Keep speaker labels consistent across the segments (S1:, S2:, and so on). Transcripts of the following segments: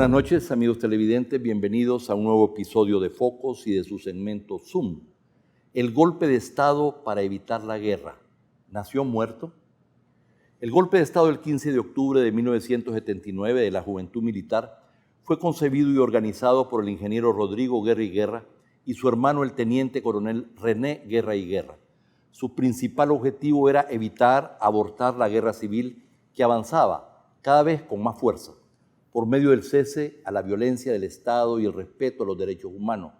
S1: buenas noches, amigos televidentes. Bienvenidos a un nuevo episodio de Focos y de su segmento Zoom. El golpe de Estado para evitar la guerra. ¿Nació muerto? El golpe de Estado del 15 de octubre de 1979 de la Juventud Militar fue concebido y organizado por el ingeniero Rodrigo Guerra y Guerra y su hermano el teniente coronel René Guerra y Guerra. Su principal objetivo era evitar, abortar la guerra civil que avanzaba cada vez con más fuerza, por medio del cese a la violencia del Estado y el respeto a los derechos humanos,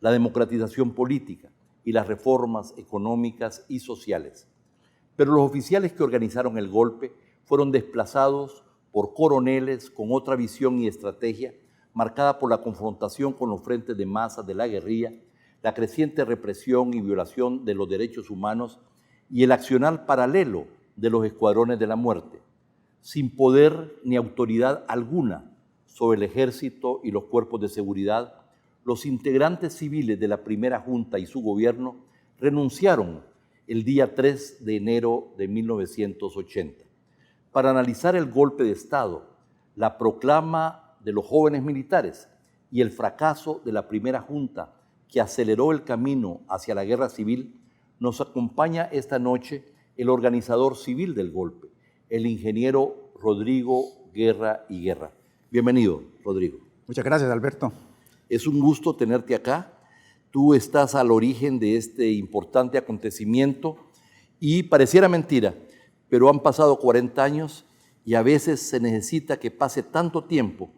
S1: la democratización política y las reformas económicas y sociales. Pero los oficiales que organizaron el golpe fueron desplazados por coroneles con otra visión y estrategia marcada por la confrontación con los frentes de masas de la guerrilla, la creciente represión y violación de los derechos humanos y el accionar paralelo de los escuadrones de la muerte, sin poder ni autoridad alguna sobre el ejército y los cuerpos de seguridad. Los integrantes civiles de la primera junta y su gobierno renunciaron el día 3 de enero de 1980. Para analizar el golpe de Estado, la proclama de los jóvenes militares y el fracaso de la primera junta que aceleró el camino hacia la guerra civil, nos acompaña esta noche el organizador civil del golpe, el ingeniero Rodrigo Guerra y Guerra. Bienvenido, Rodrigo.
S2: Muchas gracias, Alberto.
S1: Es un gusto tenerte acá. Tú estás al origen de este importante acontecimiento y pareciera mentira, pero han pasado 40 años y a veces se necesita que pase tanto tiempo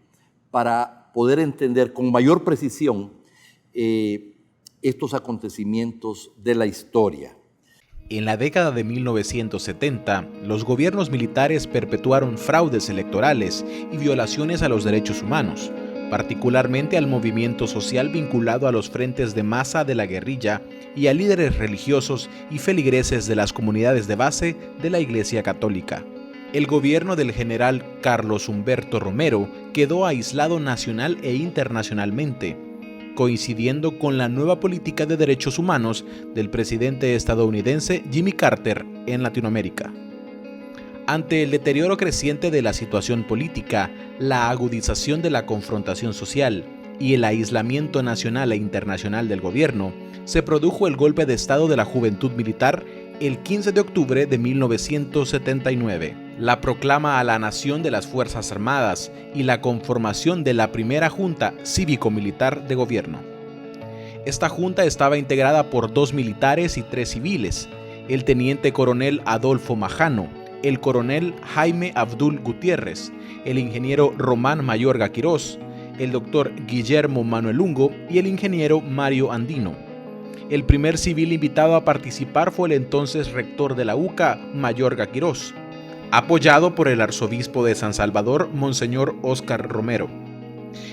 S1: para poder entender con mayor precisión estos acontecimientos de la historia.
S3: En la década de 1970, los gobiernos militares perpetuaron fraudes electorales y violaciones a los derechos humanos, particularmente al movimiento social vinculado a los frentes de masa de la guerrilla y a líderes religiosos y feligreses de las comunidades de base de la Iglesia Católica. El gobierno del general Carlos Humberto Romero quedó aislado nacional e internacionalmente, coincidiendo con la nueva política de derechos humanos del presidente estadounidense Jimmy Carter en Latinoamérica. Ante el deterioro creciente de la situación política, la agudización de la confrontación social y el aislamiento nacional e internacional del gobierno, se produjo el golpe de Estado de la Juventud Militar el 15 de octubre de 1979. La proclama a la nación de las Fuerzas Armadas y la conformación de la primera Junta Cívico-Militar de Gobierno. Esta junta estaba integrada por 2 militares y 3 civiles, el teniente coronel Adolfo Majano, el coronel Jaime Abdul Gutiérrez, el ingeniero Román Mayorga Quirós, el doctor Guillermo Manuel Lungo y el ingeniero Mario Andino. El primer civil invitado a participar fue el entonces rector de la UCA, Mayorga Quirós, apoyado por el arzobispo de San Salvador, Monseñor Óscar Romero.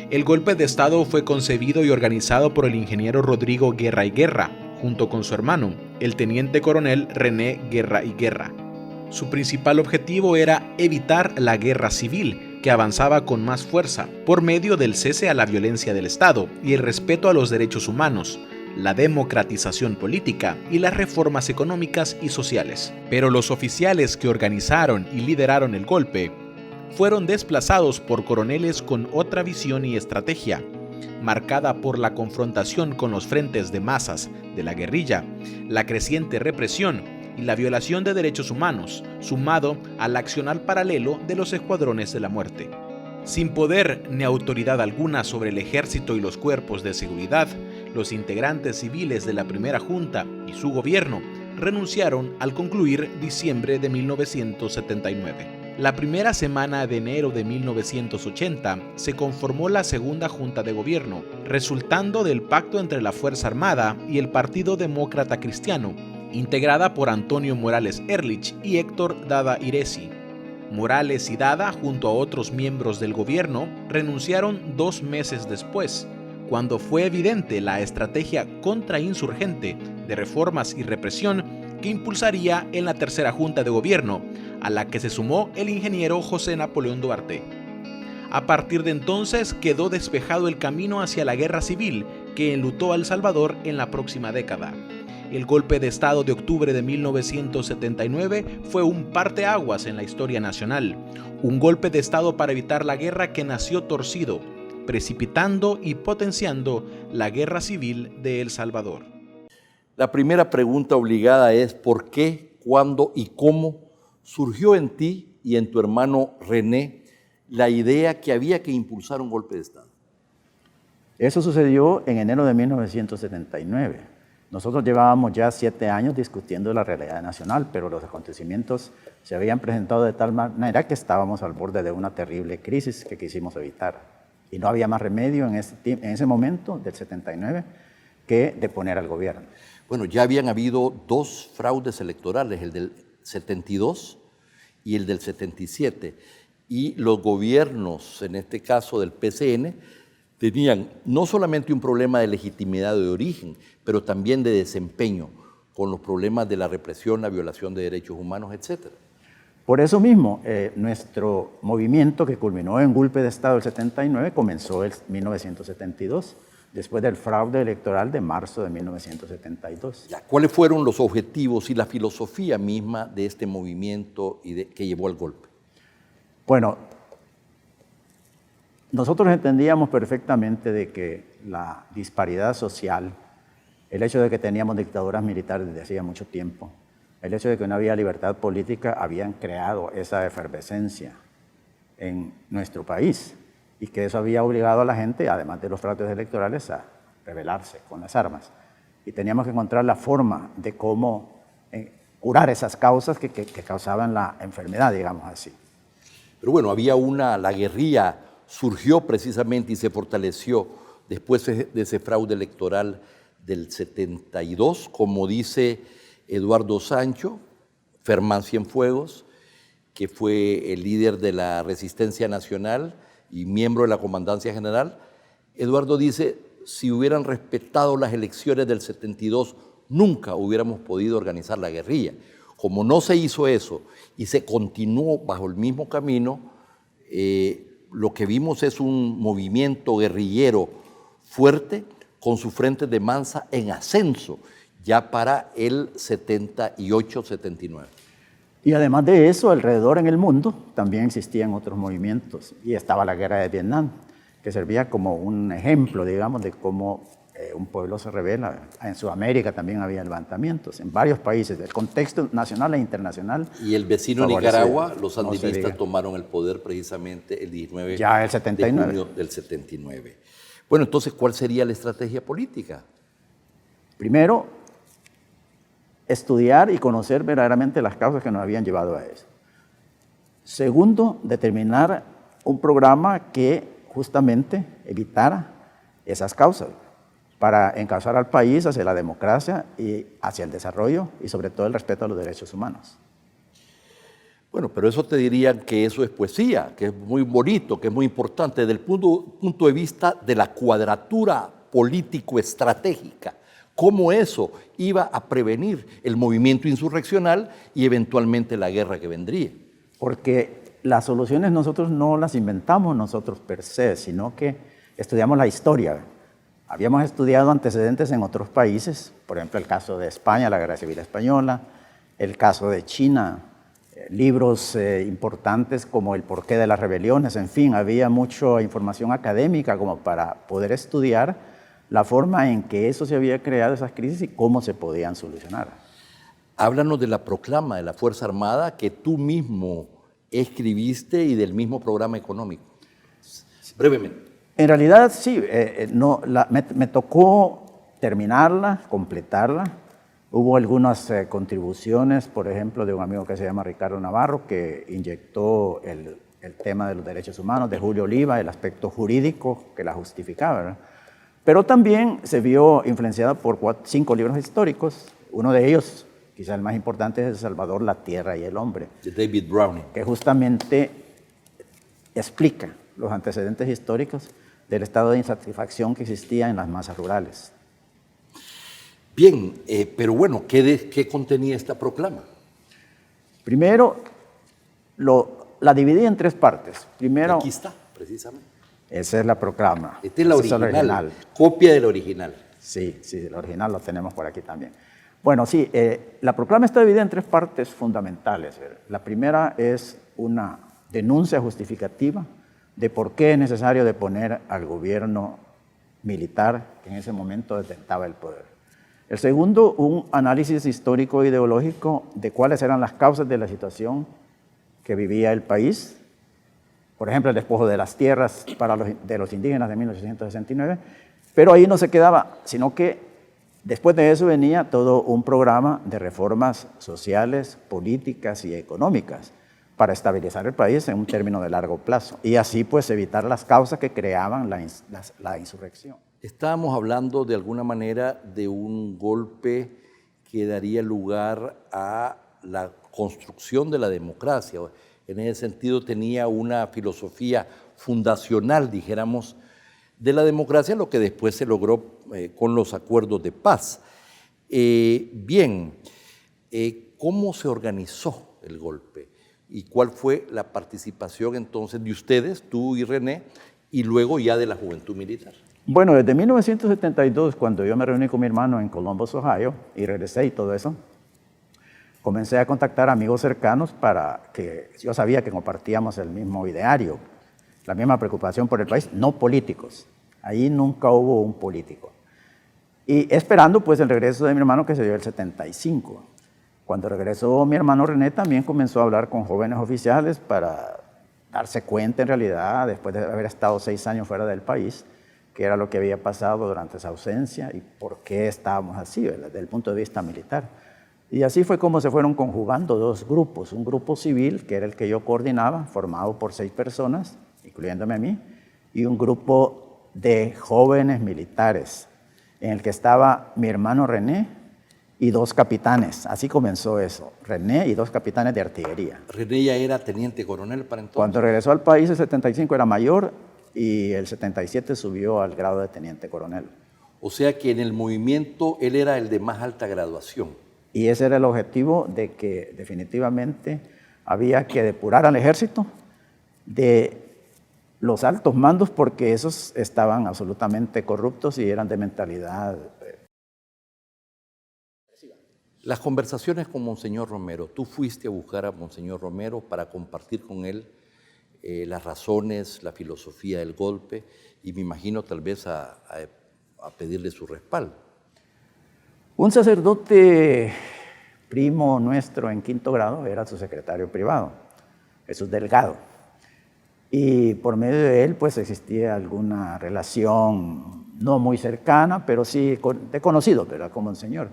S3: El golpe de Estado fue concebido y organizado por el ingeniero Rodrigo Guerra y Guerra, junto con su hermano, el teniente coronel René Guerra y Guerra. Su principal objetivo era evitar la guerra civil, que avanzaba con más fuerza, por medio del cese a la violencia del Estado y el respeto a los derechos humanos, la democratización política y las reformas económicas y sociales. Pero los oficiales que organizaron y lideraron el golpe fueron desplazados por coroneles con otra visión y estrategia, marcada por la confrontación con los frentes de masas de la guerrilla, la creciente represión y la violación de derechos humanos, sumado al accionar paralelo de los escuadrones de la muerte. Sin poder ni autoridad alguna sobre el ejército y los cuerpos de seguridad, los integrantes civiles de la primera junta y su gobierno renunciaron al concluir diciembre de 1979. La primera semana de enero de 1980 se conformó la segunda junta de gobierno, resultando del pacto entre la Fuerza Armada y el Partido Demócrata Cristiano, integrada por Antonio Morales Ehrlich y Héctor Dada Iresi. Morales y Dada, junto a otros miembros del gobierno, renunciaron 2 meses después, cuando fue evidente la estrategia contrainsurgente de reformas y represión que impulsaría en la tercera junta de gobierno, a la que se sumó el ingeniero José Napoleón Duarte. A partir de entonces quedó despejado el camino hacia la guerra civil que enlutó a El Salvador en la próxima década. El golpe de Estado de octubre de 1979 fue un parteaguas en la historia nacional, un golpe de Estado para evitar la guerra que nació torcido, precipitando y potenciando la guerra civil de El Salvador.
S1: La primera pregunta obligada es ¿por qué, cuándo y cómo surgió en ti y en tu hermano René la idea que había que impulsar un golpe de Estado?
S2: Eso sucedió en enero de 1979. Nosotros llevábamos ya 7 años discutiendo la realidad nacional, pero los acontecimientos se habían presentado de tal manera que estábamos al borde de una terrible crisis que quisimos evitar. Y no había más remedio en ese momento, del 79, que deponer al gobierno.
S1: Bueno, ya habían habido 2 fraudes electorales, el del 72 y el del 77. Y los gobiernos, en este caso del PCN, tenían no solamente un problema de legitimidad de origen, pero también de desempeño, con los problemas de la represión, la violación de derechos humanos, etc.
S2: Por eso mismo, nuestro movimiento que culminó en golpe de Estado el 79 comenzó en 1972, después del fraude electoral de marzo de 1972.
S1: ¿Cuáles fueron los objetivos y la filosofía misma de este movimiento que llevó al golpe?
S2: Bueno, nosotros entendíamos perfectamente de que la disparidad social, el hecho de que teníamos dictaduras militares desde hacía mucho tiempo, el hecho de que no había libertad política, habían creado esa efervescencia en nuestro país y que eso había obligado a la gente, además de los fraudes electorales, a rebelarse con las armas. Y teníamos que encontrar la forma de cómo curar esas causas que causaban la enfermedad, digamos así.
S1: Pero bueno, la guerrilla surgió precisamente y se fortaleció después de ese fraude electoral del 72, como dice Eduardo Sancho, Fermán Cienfuegos, que fue el líder de la Resistencia Nacional y miembro de la Comandancia General. Eduardo dice, si hubieran respetado las elecciones del 72, nunca hubiéramos podido organizar la guerrilla. Como no se hizo eso y se continuó bajo el mismo camino, lo que vimos es un movimiento guerrillero fuerte con su frente de Mansa en ascenso ya para el 78-79.
S2: Y además de eso, alrededor en el mundo también existían otros movimientos y estaba la guerra de Vietnam, que servía como un ejemplo, digamos, de cómo un pueblo se rebela. En Sudamérica también había levantamientos, en varios países, el contexto nacional e internacional.
S1: Y el vecino Nicaragua, los sandinistas tomaron el poder precisamente el 19
S2: ya el 79.
S1: de junio del 79. Bueno, entonces, ¿cuál sería la estrategia política?
S2: Primero, estudiar y conocer verdaderamente las causas que nos habían llevado a eso. Segundo, determinar un programa que justamente evitara esas causas para encauzar al país hacia la democracia y hacia el desarrollo y sobre todo el respeto a los derechos humanos.
S1: Bueno, pero eso te dirían que eso es poesía, que es muy bonito, que es muy importante desde el punto de vista de la cuadratura político-estratégica. Cómo eso iba a prevenir el movimiento insurreccional y eventualmente la guerra que vendría.
S2: Porque las soluciones nosotros no las inventamos nosotros per se, sino que estudiamos la historia. Habíamos estudiado antecedentes en otros países, por ejemplo el caso de España, la Guerra Civil Española, el caso de China, libros importantes como El porqué de las rebeliones, en fin, había mucha información académica como para poder estudiar la forma en que eso se había creado, esas crisis, y cómo se podían solucionar.
S1: Háblanos de la proclama de la Fuerza Armada que tú mismo escribiste y del mismo programa económico. Brevemente.
S2: En realidad, sí, me tocó terminarla, completarla. Hubo algunas contribuciones, por ejemplo, de un amigo que se llama Ricardo Navarro, que inyectó el tema de los derechos humanos, de Julio Oliva, el aspecto jurídico que la justificaba, ¿verdad? Pero también se vio influenciada por 5 libros históricos. Uno de ellos, quizá el más importante, es El Salvador, la tierra y el hombre.
S1: De David Browning.
S2: Que justamente explica los antecedentes históricos del estado de insatisfacción que existía en las masas rurales.
S1: Bien, pero bueno, ¿qué contenía esta proclama?
S2: Primero, la dividí en 3 partes. Primero,
S1: aquí está, precisamente.
S2: Esa es la proclama.
S1: Esta es la original, copia del original.
S2: Sí, el original lo tenemos por aquí también. Bueno, sí, la proclama está dividida en 3 partes fundamentales. La primera es una denuncia justificativa de por qué es necesario deponer al gobierno militar que en ese momento detentaba el poder. El segundo, un análisis histórico e ideológico de cuáles eran las causas de la situación que vivía el país. Por ejemplo, el despojo de las tierras de los indígenas de 1869. Pero ahí no se quedaba, sino que después de eso venía todo un programa de reformas sociales, políticas y económicas para estabilizar el país en un término de largo plazo y así pues evitar las causas que creaban la insurrección.
S1: Estábamos hablando de alguna manera de un golpe que daría lugar a la construcción de la democracia. En ese sentido tenía una filosofía fundacional, dijéramos, de la democracia, lo que después se logró con los acuerdos de paz. ¿Cómo se organizó el golpe? ¿Y cuál fue la participación entonces de ustedes, tú y René, y luego ya de la Juventud Militar?
S2: Bueno, desde 1972, cuando yo me reuní con mi hermano en Columbus, Ohio, y regresé y todo eso, comencé a contactar amigos cercanos para que yo sabía que compartíamos el mismo ideario, la misma preocupación por el país, no políticos. Ahí nunca hubo un político. Y esperando pues el regreso de mi hermano que se dio en el 75. Cuando regresó mi hermano René también comenzó a hablar con jóvenes oficiales para darse cuenta en realidad, después de haber estado 6 años fuera del país, qué era lo que había pasado durante esa ausencia y por qué estábamos así, ¿verdad? Desde el punto de vista militar. Y así fue como se fueron conjugando dos grupos, un grupo civil, que era el que yo coordinaba, formado por 6 personas, incluyéndome a mí, y un grupo de jóvenes militares, en el que estaba mi hermano René y 2 capitanes. Así comenzó eso, René y 2 capitanes de artillería.
S1: René ya era teniente coronel para entonces.
S2: Cuando regresó al país, el 75 era mayor y el 77 subió al grado de teniente coronel.
S1: O sea que en el movimiento él era el de más alta graduación.
S2: Y ese era el objetivo, de que definitivamente había que depurar al ejército de los altos mandos porque esos estaban absolutamente corruptos y eran de mentalidad.
S1: Las conversaciones con Monseñor Romero, tú fuiste a buscar a Monseñor Romero para compartir con él las razones, la filosofía del golpe y me imagino tal vez a pedirle su respaldo.
S2: Un sacerdote primo nuestro en 5º grado era su secretario privado, Jesús Delgado. Y por medio de él pues existía alguna relación no muy cercana, pero sí de conocido, ¿verdad? Como el Señor.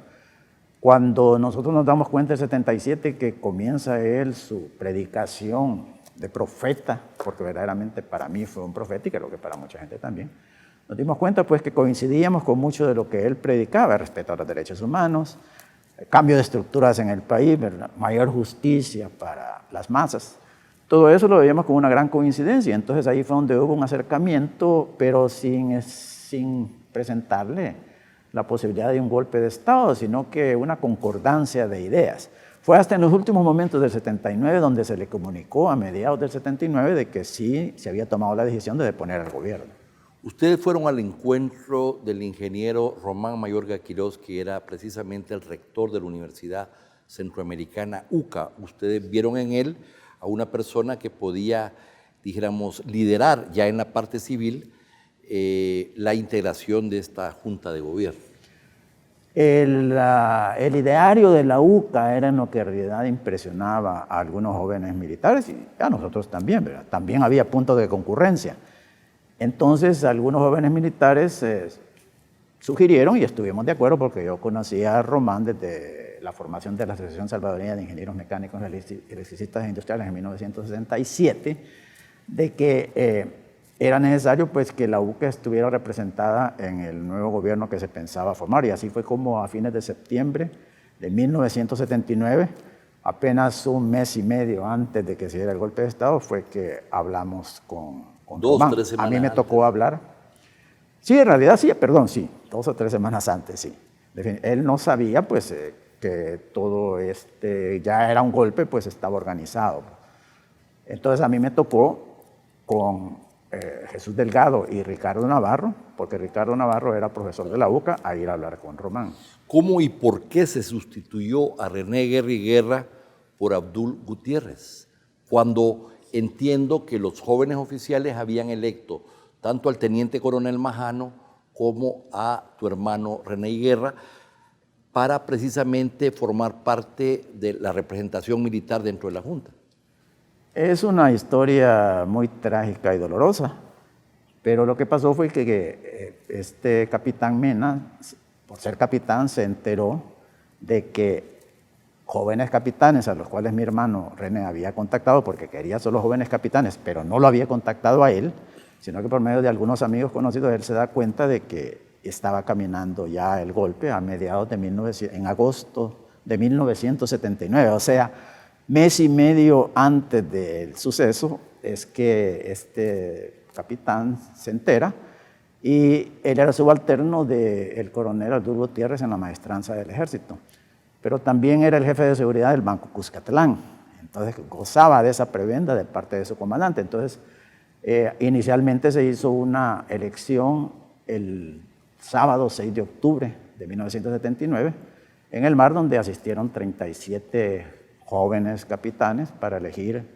S2: Cuando nosotros nos damos cuenta en el 77 que comienza él su predicación de profeta, porque verdaderamente para mí fue un profeta y creo que para mucha gente también, nos dimos cuenta pues que coincidíamos con mucho de lo que él predicaba, respeto a los derechos humanos, cambio de estructuras en el país, ¿verdad? Mayor justicia para las masas. Todo eso lo veíamos como una gran coincidencia. Entonces ahí fue donde hubo un acercamiento, pero sin presentarle la posibilidad de un golpe de Estado, sino que una concordancia de ideas. Fue hasta en los últimos momentos del 79 donde se le comunicó a mediados del 79 de que sí se había tomado la decisión de deponer al gobierno.
S1: Ustedes fueron al encuentro del ingeniero Román Mayorga Quirós, que era precisamente el rector de la Universidad Centroamericana UCA. Ustedes vieron en él a una persona que podía, dijéramos, liderar ya en la parte civil la integración de esta Junta de Gobierno.
S2: El ideario de la UCA era en lo que en realidad impresionaba a algunos jóvenes militares y a nosotros también, ¿verdad? También había puntos de concurrencia. Entonces algunos jóvenes militares sugirieron y estuvimos de acuerdo porque yo conocía a Román desde la formación de la Asociación Salvadoreña de Ingenieros Mecánicos y Electricistas Industriales en 1967, de que era necesario pues que la UCA estuviera representada en el nuevo gobierno que se pensaba formar y así fue como a fines de septiembre de 1979, apenas un mes y medio antes de que se diera el golpe de Estado, fue que hablamos con Román.
S1: 2-3 semanas
S2: a mí me tocó hablar. Sí, en realidad sí, perdón, sí, 2 o 3 semanas antes, sí. Él no sabía pues que todo ya era un golpe, pues estaba organizado. Entonces a mí me tocó con Jesús Delgado y Ricardo Navarro, porque Ricardo Navarro era profesor de la UCA, a ir a hablar con Román.
S1: ¿Cómo y por qué se sustituyó a René Guerra y Guerra por Abdul Gutiérrez? Cuando entiendo que los jóvenes oficiales habían electo tanto al teniente coronel Majano como a tu hermano René Guerra para precisamente formar parte de la representación militar dentro de la Junta.
S2: Es una historia muy trágica y dolorosa, pero lo que pasó fue que este capitán Mena, por ser capitán, se enteró de que jóvenes capitanes a los cuales mi hermano René había contactado, porque quería solo jóvenes capitanes, pero no lo había contactado a él, sino que por medio de algunos amigos conocidos, él se da cuenta de que estaba caminando ya el golpe a mediados de en agosto de 1979, o sea, mes y medio antes del suceso es que este capitán se entera, y él era subalterno del coronel Abdul Gutiérrez en la maestranza del ejército, pero también era el jefe de seguridad del Banco Cuscatlán, entonces gozaba de esa prebenda de parte de su comandante. Entonces, inicialmente se hizo una elección el sábado 6 de octubre de 1979 en el mar, donde asistieron 37 jóvenes capitanes para elegir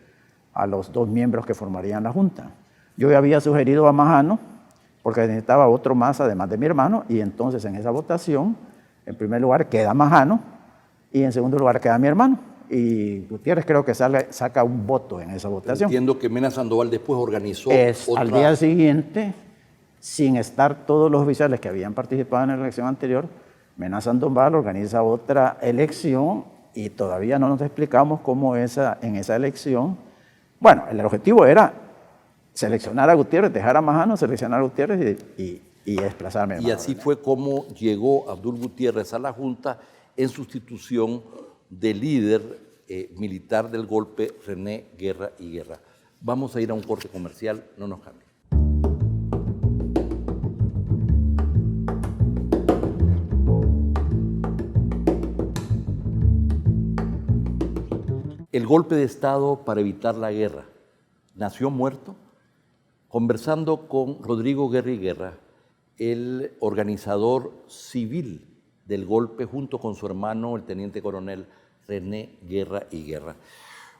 S2: a los 2 miembros que formarían la Junta. Yo había sugerido a Majano, porque necesitaba otro más además de mi hermano, y entonces en esa votación, en primer lugar queda Majano, y en segundo lugar queda mi hermano. Y Gutiérrez creo que saca un voto en esa votación.
S1: Entiendo que Mena Sandoval después organizó
S2: Al día siguiente, sin estar todos los oficiales que habían participado en la elección anterior, Mena Sandoval organiza otra elección y todavía no nos explicamos cómo en esa elección, bueno, el objetivo era seleccionar a Gutiérrez, dejar a Majano, seleccionar a Gutiérrez y desplazarme.
S1: Y así fue como llegó Abdul Gutiérrez a la Junta en sustitución del líder militar del golpe, René Guerra y Guerra. Vamos a ir a un corte comercial, no nos cambien. El golpe de Estado para evitar la guerra nació muerto. Conversando con Rodrigo Guerra y Guerra, el organizador civil del golpe, junto con su hermano, el teniente coronel René Guerra y Guerra.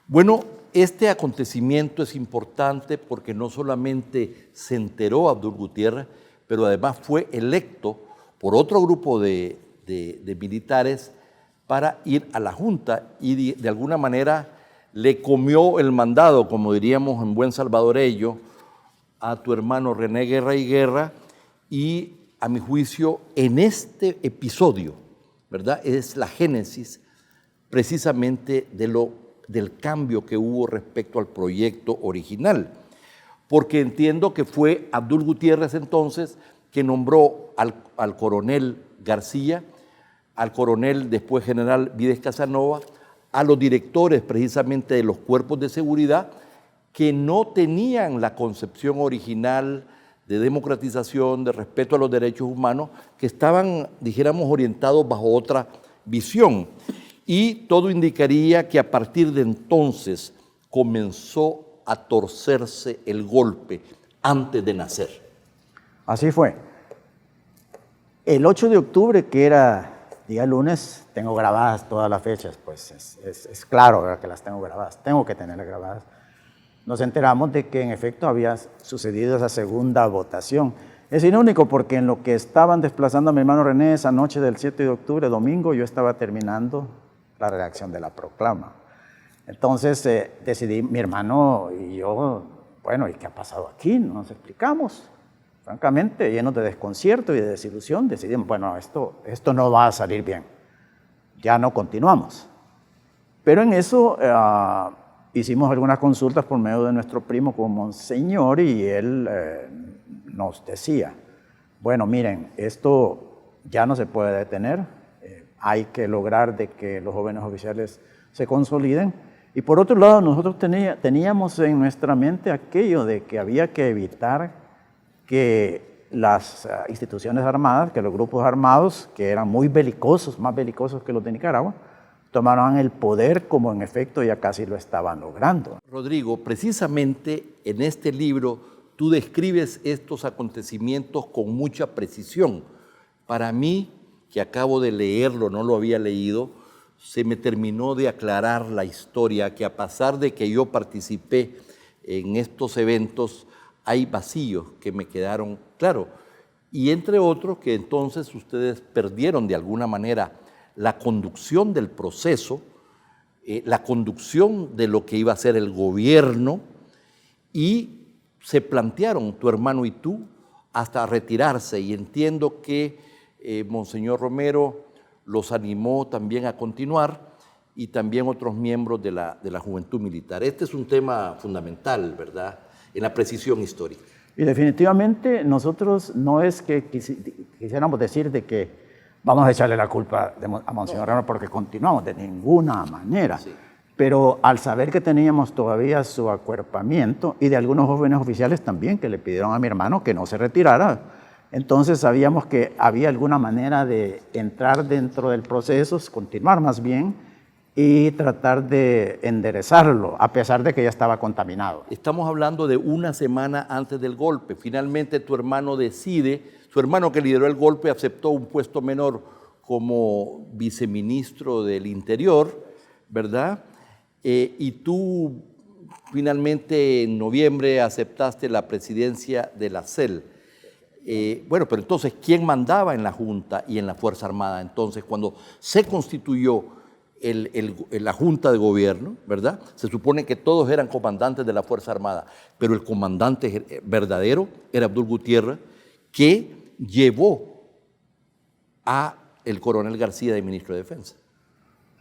S1: Bueno, este acontecimiento es importante porque no solamente se enteró Abdul Gutiérrez, pero además fue electo por otro grupo de militares para ir a la Junta y de alguna manera le comió el mandado, como diríamos en buen salvadoreño, a tu hermano René Guerra y Guerra, y a mi juicio en este episodio, ¿verdad? Es la génesis precisamente del cambio que hubo respecto al proyecto original, porque entiendo que fue Abdul Gutiérrez entonces que nombró al coronel García, al coronel después general Vides Casanova, a los directores precisamente de los cuerpos de seguridad que no tenían la concepción original de democratización, de respeto a los derechos humanos, que estaban, dijéramos, orientados bajo otra visión. Y todo indicaría que a partir de entonces comenzó a torcerse el golpe antes de nacer.
S2: Así fue. El 8 de octubre, que era día lunes, tengo grabadas todas las fechas, pues es claro, ¿verdad?, que las tengo grabadas, tengo que tenerlas grabadas. Nos enteramos de que en efecto había sucedido esa segunda votación. Es irónico porque en lo que estaban desplazando a mi hermano René esa noche del 7 de octubre, domingo, yo estaba terminando la redacción de la proclama. Entonces decidí, mi hermano y yo, bueno, ¿y qué ha pasado aquí? No nos explicamos. Francamente, llenos de desconcierto y de desilusión, decidimos, bueno, esto no va a salir bien. Ya no continuamos. Pero en eso hicimos algunas consultas por medio de nuestro primo como Monseñor y él nos decía, bueno, miren, esto ya no se puede detener, hay que lograr de que los jóvenes oficiales se consoliden. Y por otro lado, nosotros teníamos en nuestra mente aquello de que había que evitar que las instituciones armadas, que los grupos armados, que eran muy belicosos, más belicosos que los de Nicaragua, tomaron el poder como en efecto ya casi lo estaban logrando.
S1: Rodrigo, precisamente en este libro tú describes estos acontecimientos con mucha precisión. Para mí, que acabo de leerlo, no lo había leído, se me terminó de aclarar la historia, que a pesar de que yo participé en estos eventos hay vacíos que me quedaron claros. Y entre otros que entonces ustedes perdieron de alguna manera la conducción del proceso, la conducción de lo que iba a ser el gobierno, y se plantearon, tu hermano y tú, hasta retirarse. Y entiendo que Monseñor Romero los animó también a continuar, y también otros miembros de la Juventud Militar. Este es un tema fundamental, ¿verdad?, en la precisión histórica.
S2: Y definitivamente nosotros no es que quisiéramos decir de que vamos a echarle la culpa a Monseñor Romero porque continuamos, de ninguna manera. Sí. Pero al saber que teníamos todavía su acuerpamiento y de algunos jóvenes oficiales también que le pidieron a mi hermano que no se retirara, entonces sabíamos que había alguna manera de entrar dentro del proceso, continuar más bien, y tratar de enderezarlo, a pesar de que ya estaba contaminado.
S1: Estamos hablando de una semana antes del golpe. Finalmente tu hermano decide, su hermano que lideró el golpe aceptó un puesto menor como viceministro del Interior, ¿verdad? Y tú finalmente en noviembre aceptaste la presidencia de la CEL. Bueno, pero entonces, ¿quién mandaba en la Junta y en la Fuerza Armada? Entonces, cuando se constituyó la Junta de Gobierno, ¿verdad? Se supone que todos eran comandantes de la Fuerza Armada, pero el comandante verdadero era Abdul Gutiérrez, que llevó a el coronel García de ministro de Defensa.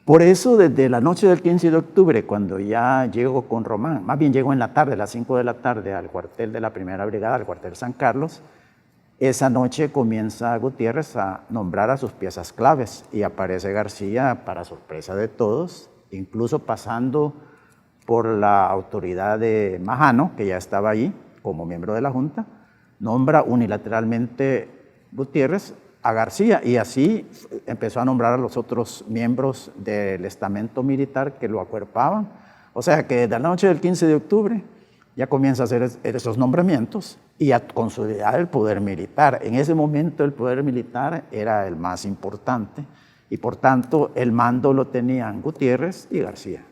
S2: Por eso, desde la noche del 15 de octubre, cuando ya llego con Román, más bien llego en la tarde, a las 5 de la tarde, al cuartel de la Primera Brigada, al cuartel San Carlos, esa noche comienza Gutiérrez a nombrar a sus piezas claves y aparece García, para sorpresa de todos, incluso pasando por la autoridad de Majano, que ya estaba allí como miembro de la Junta, nombra unilateralmente Gutiérrez a García, y así empezó a nombrar a los otros miembros del estamento militar que lo acuerpaban. O sea que desde la noche del 15 de octubre ya comienza a hacer esos nombramientos y a consolidar el poder militar. En ese momento el poder militar era el más importante y por tanto el mando lo tenían Gutiérrez y García.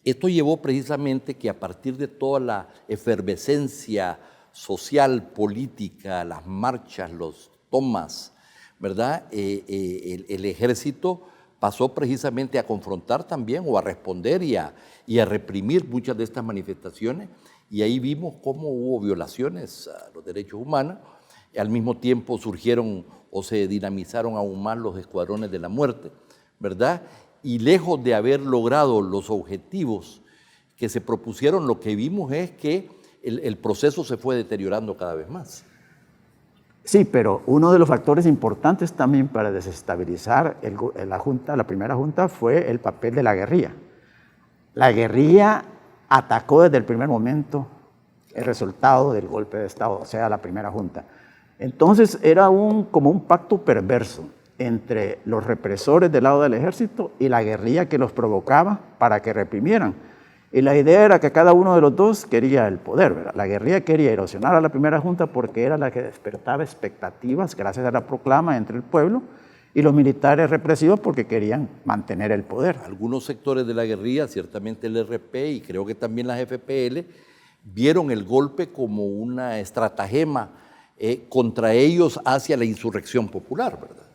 S1: Esto llevó precisamente que a partir de toda la efervescencia social, política, las marchas, los tomas, ¿verdad? El ejército pasó precisamente a confrontar también o a responder y a reprimir muchas de estas manifestaciones, y ahí vimos cómo hubo violaciones a los derechos humanos. Al mismo tiempo surgieron o se dinamizaron aún más los escuadrones de la muerte, ¿verdad? Y lejos de haber logrado los objetivos que se propusieron, lo que vimos es que el proceso se fue deteriorando cada vez más.
S2: Sí, pero uno de los factores importantes también para desestabilizar la primera junta fue el papel de la guerrilla. La guerrilla atacó desde el primer momento el resultado del golpe de Estado, o sea, la primera junta. Entonces era como un pacto perverso entre los represores del lado del ejército y la guerrilla que los provocaba para que reprimieran. Y la idea era que cada uno de los dos quería el poder, ¿verdad? La guerrilla quería erosionar a la primera junta porque era la que despertaba expectativas gracias a la proclama entre el pueblo, y los militares represivos porque querían mantener el poder.
S1: Algunos sectores de la guerrilla, ciertamente el RP y creo que también las FPL, vieron el golpe como una estratagema contra ellos hacia la insurrección popular, ¿verdad?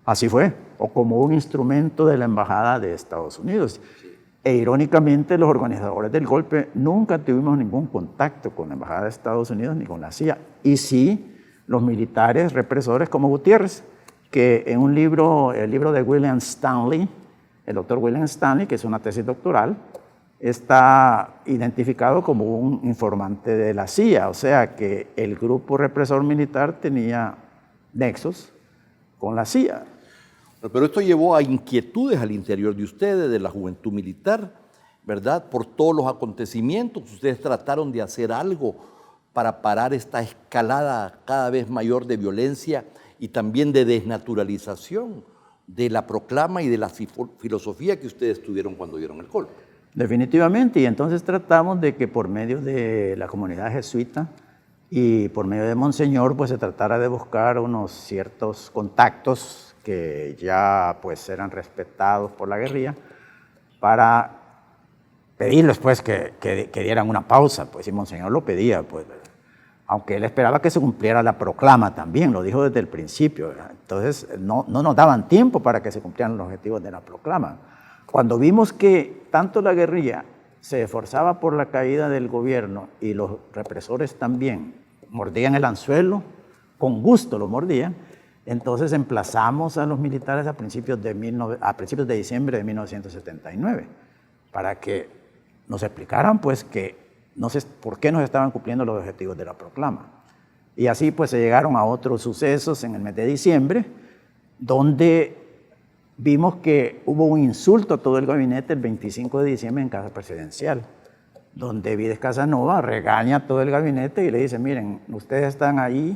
S2: Así fue, o como un instrumento de la Embajada de Estados Unidos. Sí. E irónicamente, los organizadores del golpe nunca tuvimos ningún contacto con la Embajada de Estados Unidos ni con la CIA. Y sí, los militares represores como Gutiérrez, que en un libro, el libro de William Stanley, el doctor William Stanley, que es una tesis doctoral, está identificado como un informante de la CIA. O sea que el grupo represor militar tenía nexos con la CIA.
S1: Pero esto llevó a inquietudes al interior de ustedes, de la Juventud Militar, ¿verdad? Por todos los acontecimientos, ustedes trataron de hacer algo para parar esta escalada cada vez mayor de violencia y también de desnaturalización de la proclama y de la filosofía que ustedes tuvieron cuando dieron el golpe.
S2: Definitivamente, y entonces tratamos de que por medio de la comunidad jesuita y por medio de Monseñor, pues se tratara de buscar unos ciertos contactos que ya pues eran respetados por la guerrilla para pedirles pues que dieran una pausa, pues si Monseñor lo pedía, pues, aunque él esperaba que se cumpliera la proclama también, lo dijo desde el principio, ¿verdad? Entonces no nos daban tiempo para que se cumplieran los objetivos de la proclama. Cuando vimos que tanto la guerrilla se esforzaba por la caída del gobierno y los represores también mordían el anzuelo, con gusto lo mordían, entonces emplazamos a los militares a principios de diciembre de 1979 para que nos explicaran pues por qué no se estaban cumpliendo los objetivos de la proclama. Y así pues se llegaron a otros sucesos en el mes de diciembre, donde vimos que hubo un insulto a todo el gabinete el 25 de diciembre en Casa Presidencial, donde Vides Casanova regaña a todo el gabinete y le dice, miren, ustedes están ahí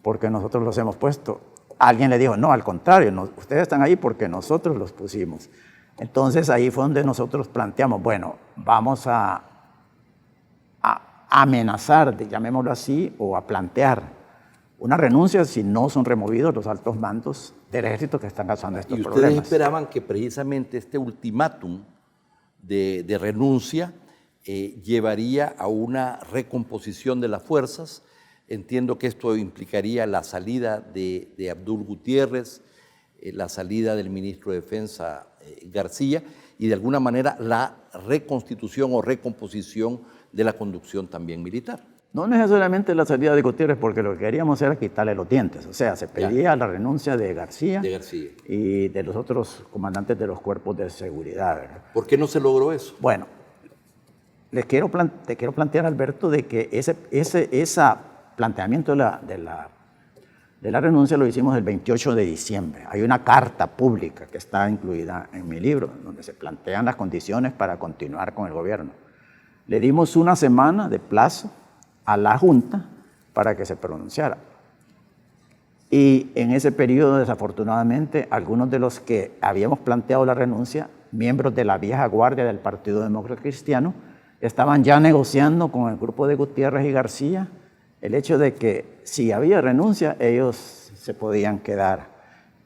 S2: porque nosotros los hemos puesto. Alguien le dijo, no, al contrario, ustedes están ahí porque nosotros los pusimos. Entonces ahí fue donde nosotros planteamos, bueno, vamos a amenazar, llamémoslo así, o a plantear una renuncia si no son removidos los altos mandos del ejército que están causando estos problemas.
S1: ¿Y ustedes esperaban que precisamente este ultimátum de renuncia llevaría a una recomposición de las fuerzas? Entiendo que esto implicaría la salida de Abdul Gutiérrez, la salida del ministro de Defensa García y de alguna manera la reconstitución o recomposición de la conducción también militar.
S2: No necesariamente la salida de Gutiérrez, porque lo que queríamos era quitarle los dientes. O sea, se pedía la renuncia de García y de los otros comandantes de los cuerpos de seguridad, ¿verdad?
S1: ¿Por qué no se logró eso?
S2: Bueno, te quiero plantear, Alberto, de que ese planteamiento de la renuncia lo hicimos el 28 de diciembre. Hay una carta pública que está incluida en mi libro, donde se plantean las condiciones para continuar con el gobierno. Le dimos una semana de plazo a la Junta para que se pronunciara. Y en ese periodo, desafortunadamente, algunos de los que habíamos planteado la renuncia, miembros de la vieja guardia del Partido Demócrata Cristiano, estaban ya negociando con el grupo de Gutiérrez y García el hecho de que si había renuncia, ellos se podían quedar.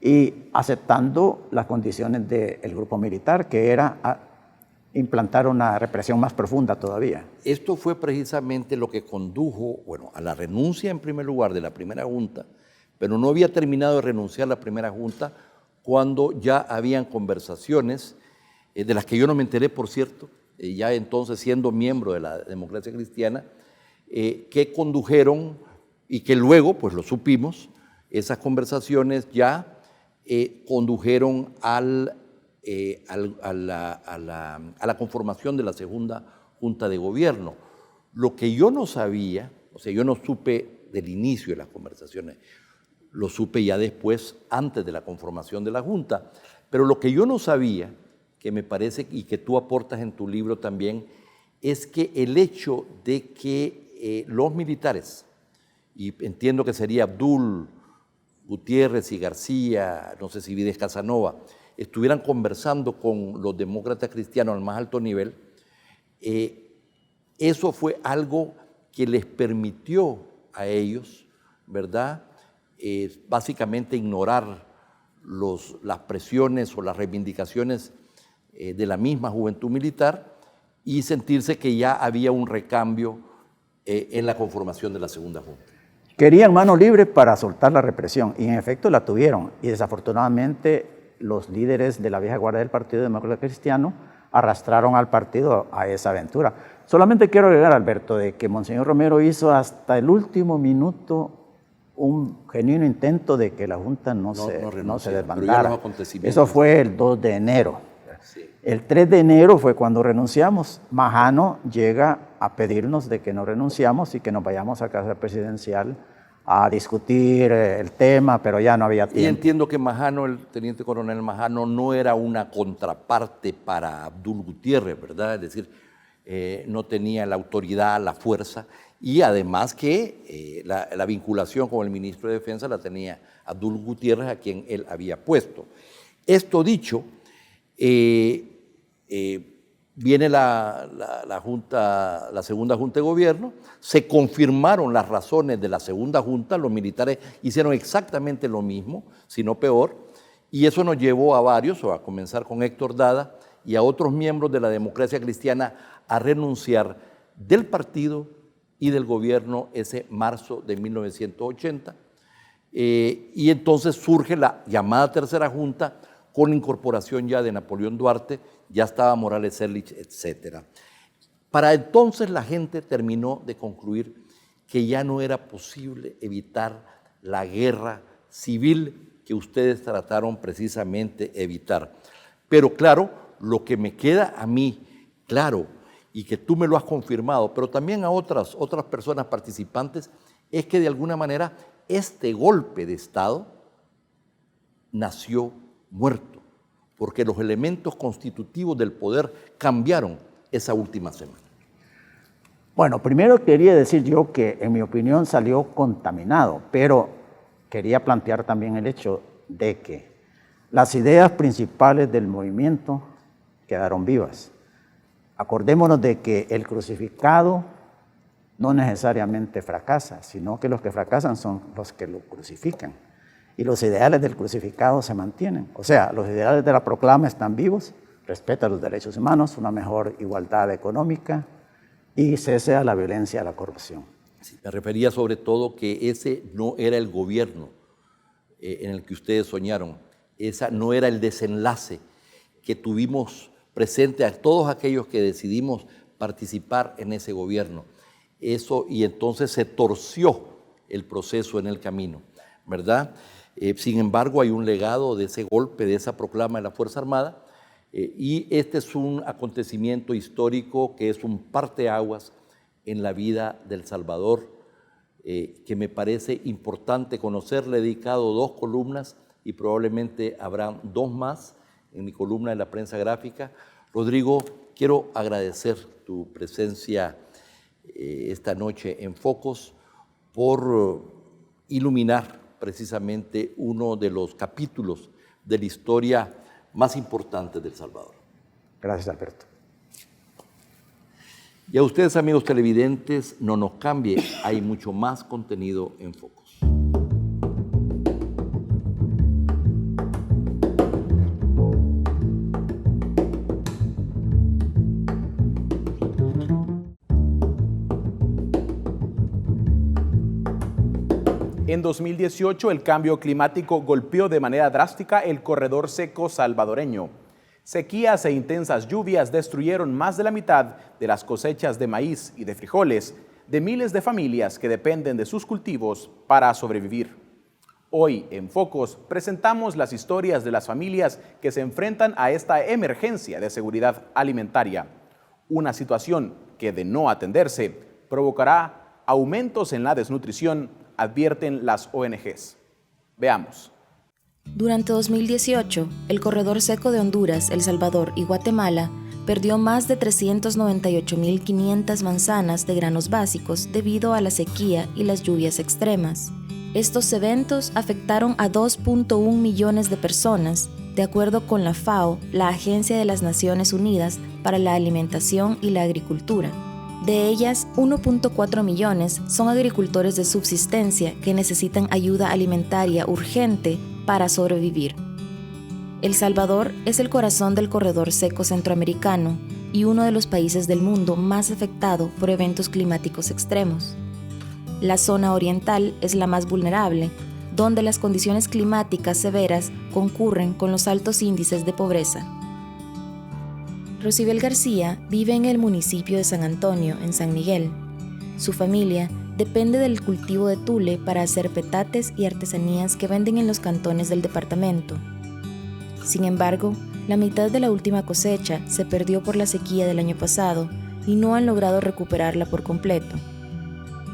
S2: Y aceptando las condiciones del grupo militar, que era implantar una represión más profunda todavía.
S1: Esto fue precisamente lo que condujo, bueno, a la renuncia en primer lugar de la primera junta, pero no había terminado de renunciar la primera junta cuando ya habían conversaciones, de las que yo no me enteré, por cierto, ya entonces siendo miembro de la Democracia Cristiana, que condujeron y que luego, pues lo supimos, esas conversaciones ya condujeron a la conformación de la segunda Junta de Gobierno. Lo que yo no sabía, o sea, yo no supe del inicio de las conversaciones, lo supe ya después, antes de la conformación de la Junta, pero lo que yo no sabía, que me parece y que tú aportas en tu libro también, es que el hecho de que los militares, y entiendo que sería Abdul Gutiérrez y García, no sé si Vides Casanova, estuvieran conversando con los demócratas cristianos al más alto nivel, eso fue algo que les permitió a ellos, ¿verdad?, básicamente ignorar las presiones o las reivindicaciones de la misma juventud militar y sentirse que ya había un recambio en la conformación de la segunda junta.
S2: Querían mano libre para soltar la represión y en efecto la tuvieron y desafortunadamente los líderes de la vieja guardia del Partido Demócrata Cristiano arrastraron al partido a esa aventura. Solamente quiero agregar, Alberto, de que Monseñor Romero hizo hasta el último minuto un genuino intento de que la Junta no se desbandara. Eso fue el 2 de enero. Sí. El 3 de enero fue cuando renunciamos. Majano llega a pedirnos de que no renunciamos y que nos vayamos a Casa Presidencial a discutir el tema, pero ya no había tiempo.
S1: Y entiendo que Majano, el teniente coronel Majano, no era una contraparte para Abdul Gutiérrez, ¿verdad? Es decir, no tenía la autoridad, la fuerza, y además que la vinculación con el ministro de Defensa la tenía Abdul Gutiérrez, a quien él había puesto. Esto dicho, viene la segunda Junta de Gobierno, se confirmaron las razones de la segunda Junta, los militares hicieron exactamente lo mismo, si no peor, y eso nos llevó a varios, o a comenzar con Héctor Dada y a otros miembros de la democracia cristiana a renunciar del partido y del gobierno ese marzo de 1980. Y entonces surge la llamada Tercera Junta con la incorporación ya de Napoleón Duarte, ya estaba Morales Ehrlich, etc. Para entonces la gente terminó de concluir que ya no era posible evitar la guerra civil que ustedes trataron precisamente evitar. Pero claro, lo que me queda a mí claro, y que tú me lo has confirmado, pero también a otras personas participantes, es que de alguna manera este golpe de Estado nació muerto, porque los elementos constitutivos del poder cambiaron esa última semana.
S2: Bueno, primero quería decir yo que en mi opinión salió contaminado, pero quería plantear también el hecho de que las ideas principales del movimiento quedaron vivas. Acordémonos de que el crucificado no necesariamente fracasa, sino que los que fracasan son los que lo crucifican. Y los ideales del crucificado se mantienen. O sea, los ideales de la proclama están vivos, respeta los derechos humanos, una mejor igualdad económica y cese a la violencia y a la corrupción.
S1: Sí, me refería sobre todo que ese no era el gobierno en el que ustedes soñaron, ese no era el desenlace que tuvimos presente a todos aquellos que decidimos participar en ese gobierno. Eso, y entonces se torció el proceso en el camino, ¿verdad? Sin embargo, hay un legado de ese golpe, de esa proclama de la Fuerza Armada, y este es un acontecimiento histórico que es un parteaguas en la vida del Salvador, que me parece importante conocer. Le he dedicado 2 columnas y probablemente habrán 2 más en mi columna de la prensa gráfica. Rodrigo, quiero agradecer tu presencia esta noche en Focos por iluminar precisamente uno de los capítulos de la historia más importante del Salvador.
S2: Gracias, Alberto.
S1: Y a ustedes, amigos televidentes, no nos cambie, hay mucho más contenido en Focos.
S3: En 2018, el cambio climático golpeó de manera drástica el corredor seco salvadoreño. Sequías e intensas lluvias destruyeron más de la mitad de las cosechas de maíz y de frijoles de miles de familias que dependen de sus cultivos para sobrevivir. Hoy, en Focos, presentamos las historias de las familias que se enfrentan a esta emergencia de seguridad alimentaria. Una situación que, de no atenderse, provocará aumentos en la desnutrición, advierten las ONGs. Veamos.
S4: Durante 2018, el corredor seco de Honduras, El Salvador y Guatemala perdió más de 398.500 manzanas de granos básicos debido a la sequía y las lluvias extremas. Estos eventos afectaron a 2.1 millones de personas, de acuerdo con la FAO, la Agencia de las Naciones Unidas para la Alimentación y la Agricultura. De ellas, 1.4 millones son agricultores de subsistencia que necesitan ayuda alimentaria urgente para sobrevivir. El Salvador es el corazón del corredor seco centroamericano y uno de los países del mundo más afectado por eventos climáticos extremos. La zona oriental es la más vulnerable, donde las condiciones climáticas severas concurren con los altos índices de pobreza. Rosibel García vive en el municipio de San Antonio, en San Miguel. Su familia depende del cultivo de tule para hacer petates y artesanías que venden en los cantones del departamento. Sin embargo, la mitad de la última cosecha se perdió por la sequía del año pasado y no han logrado recuperarla por completo.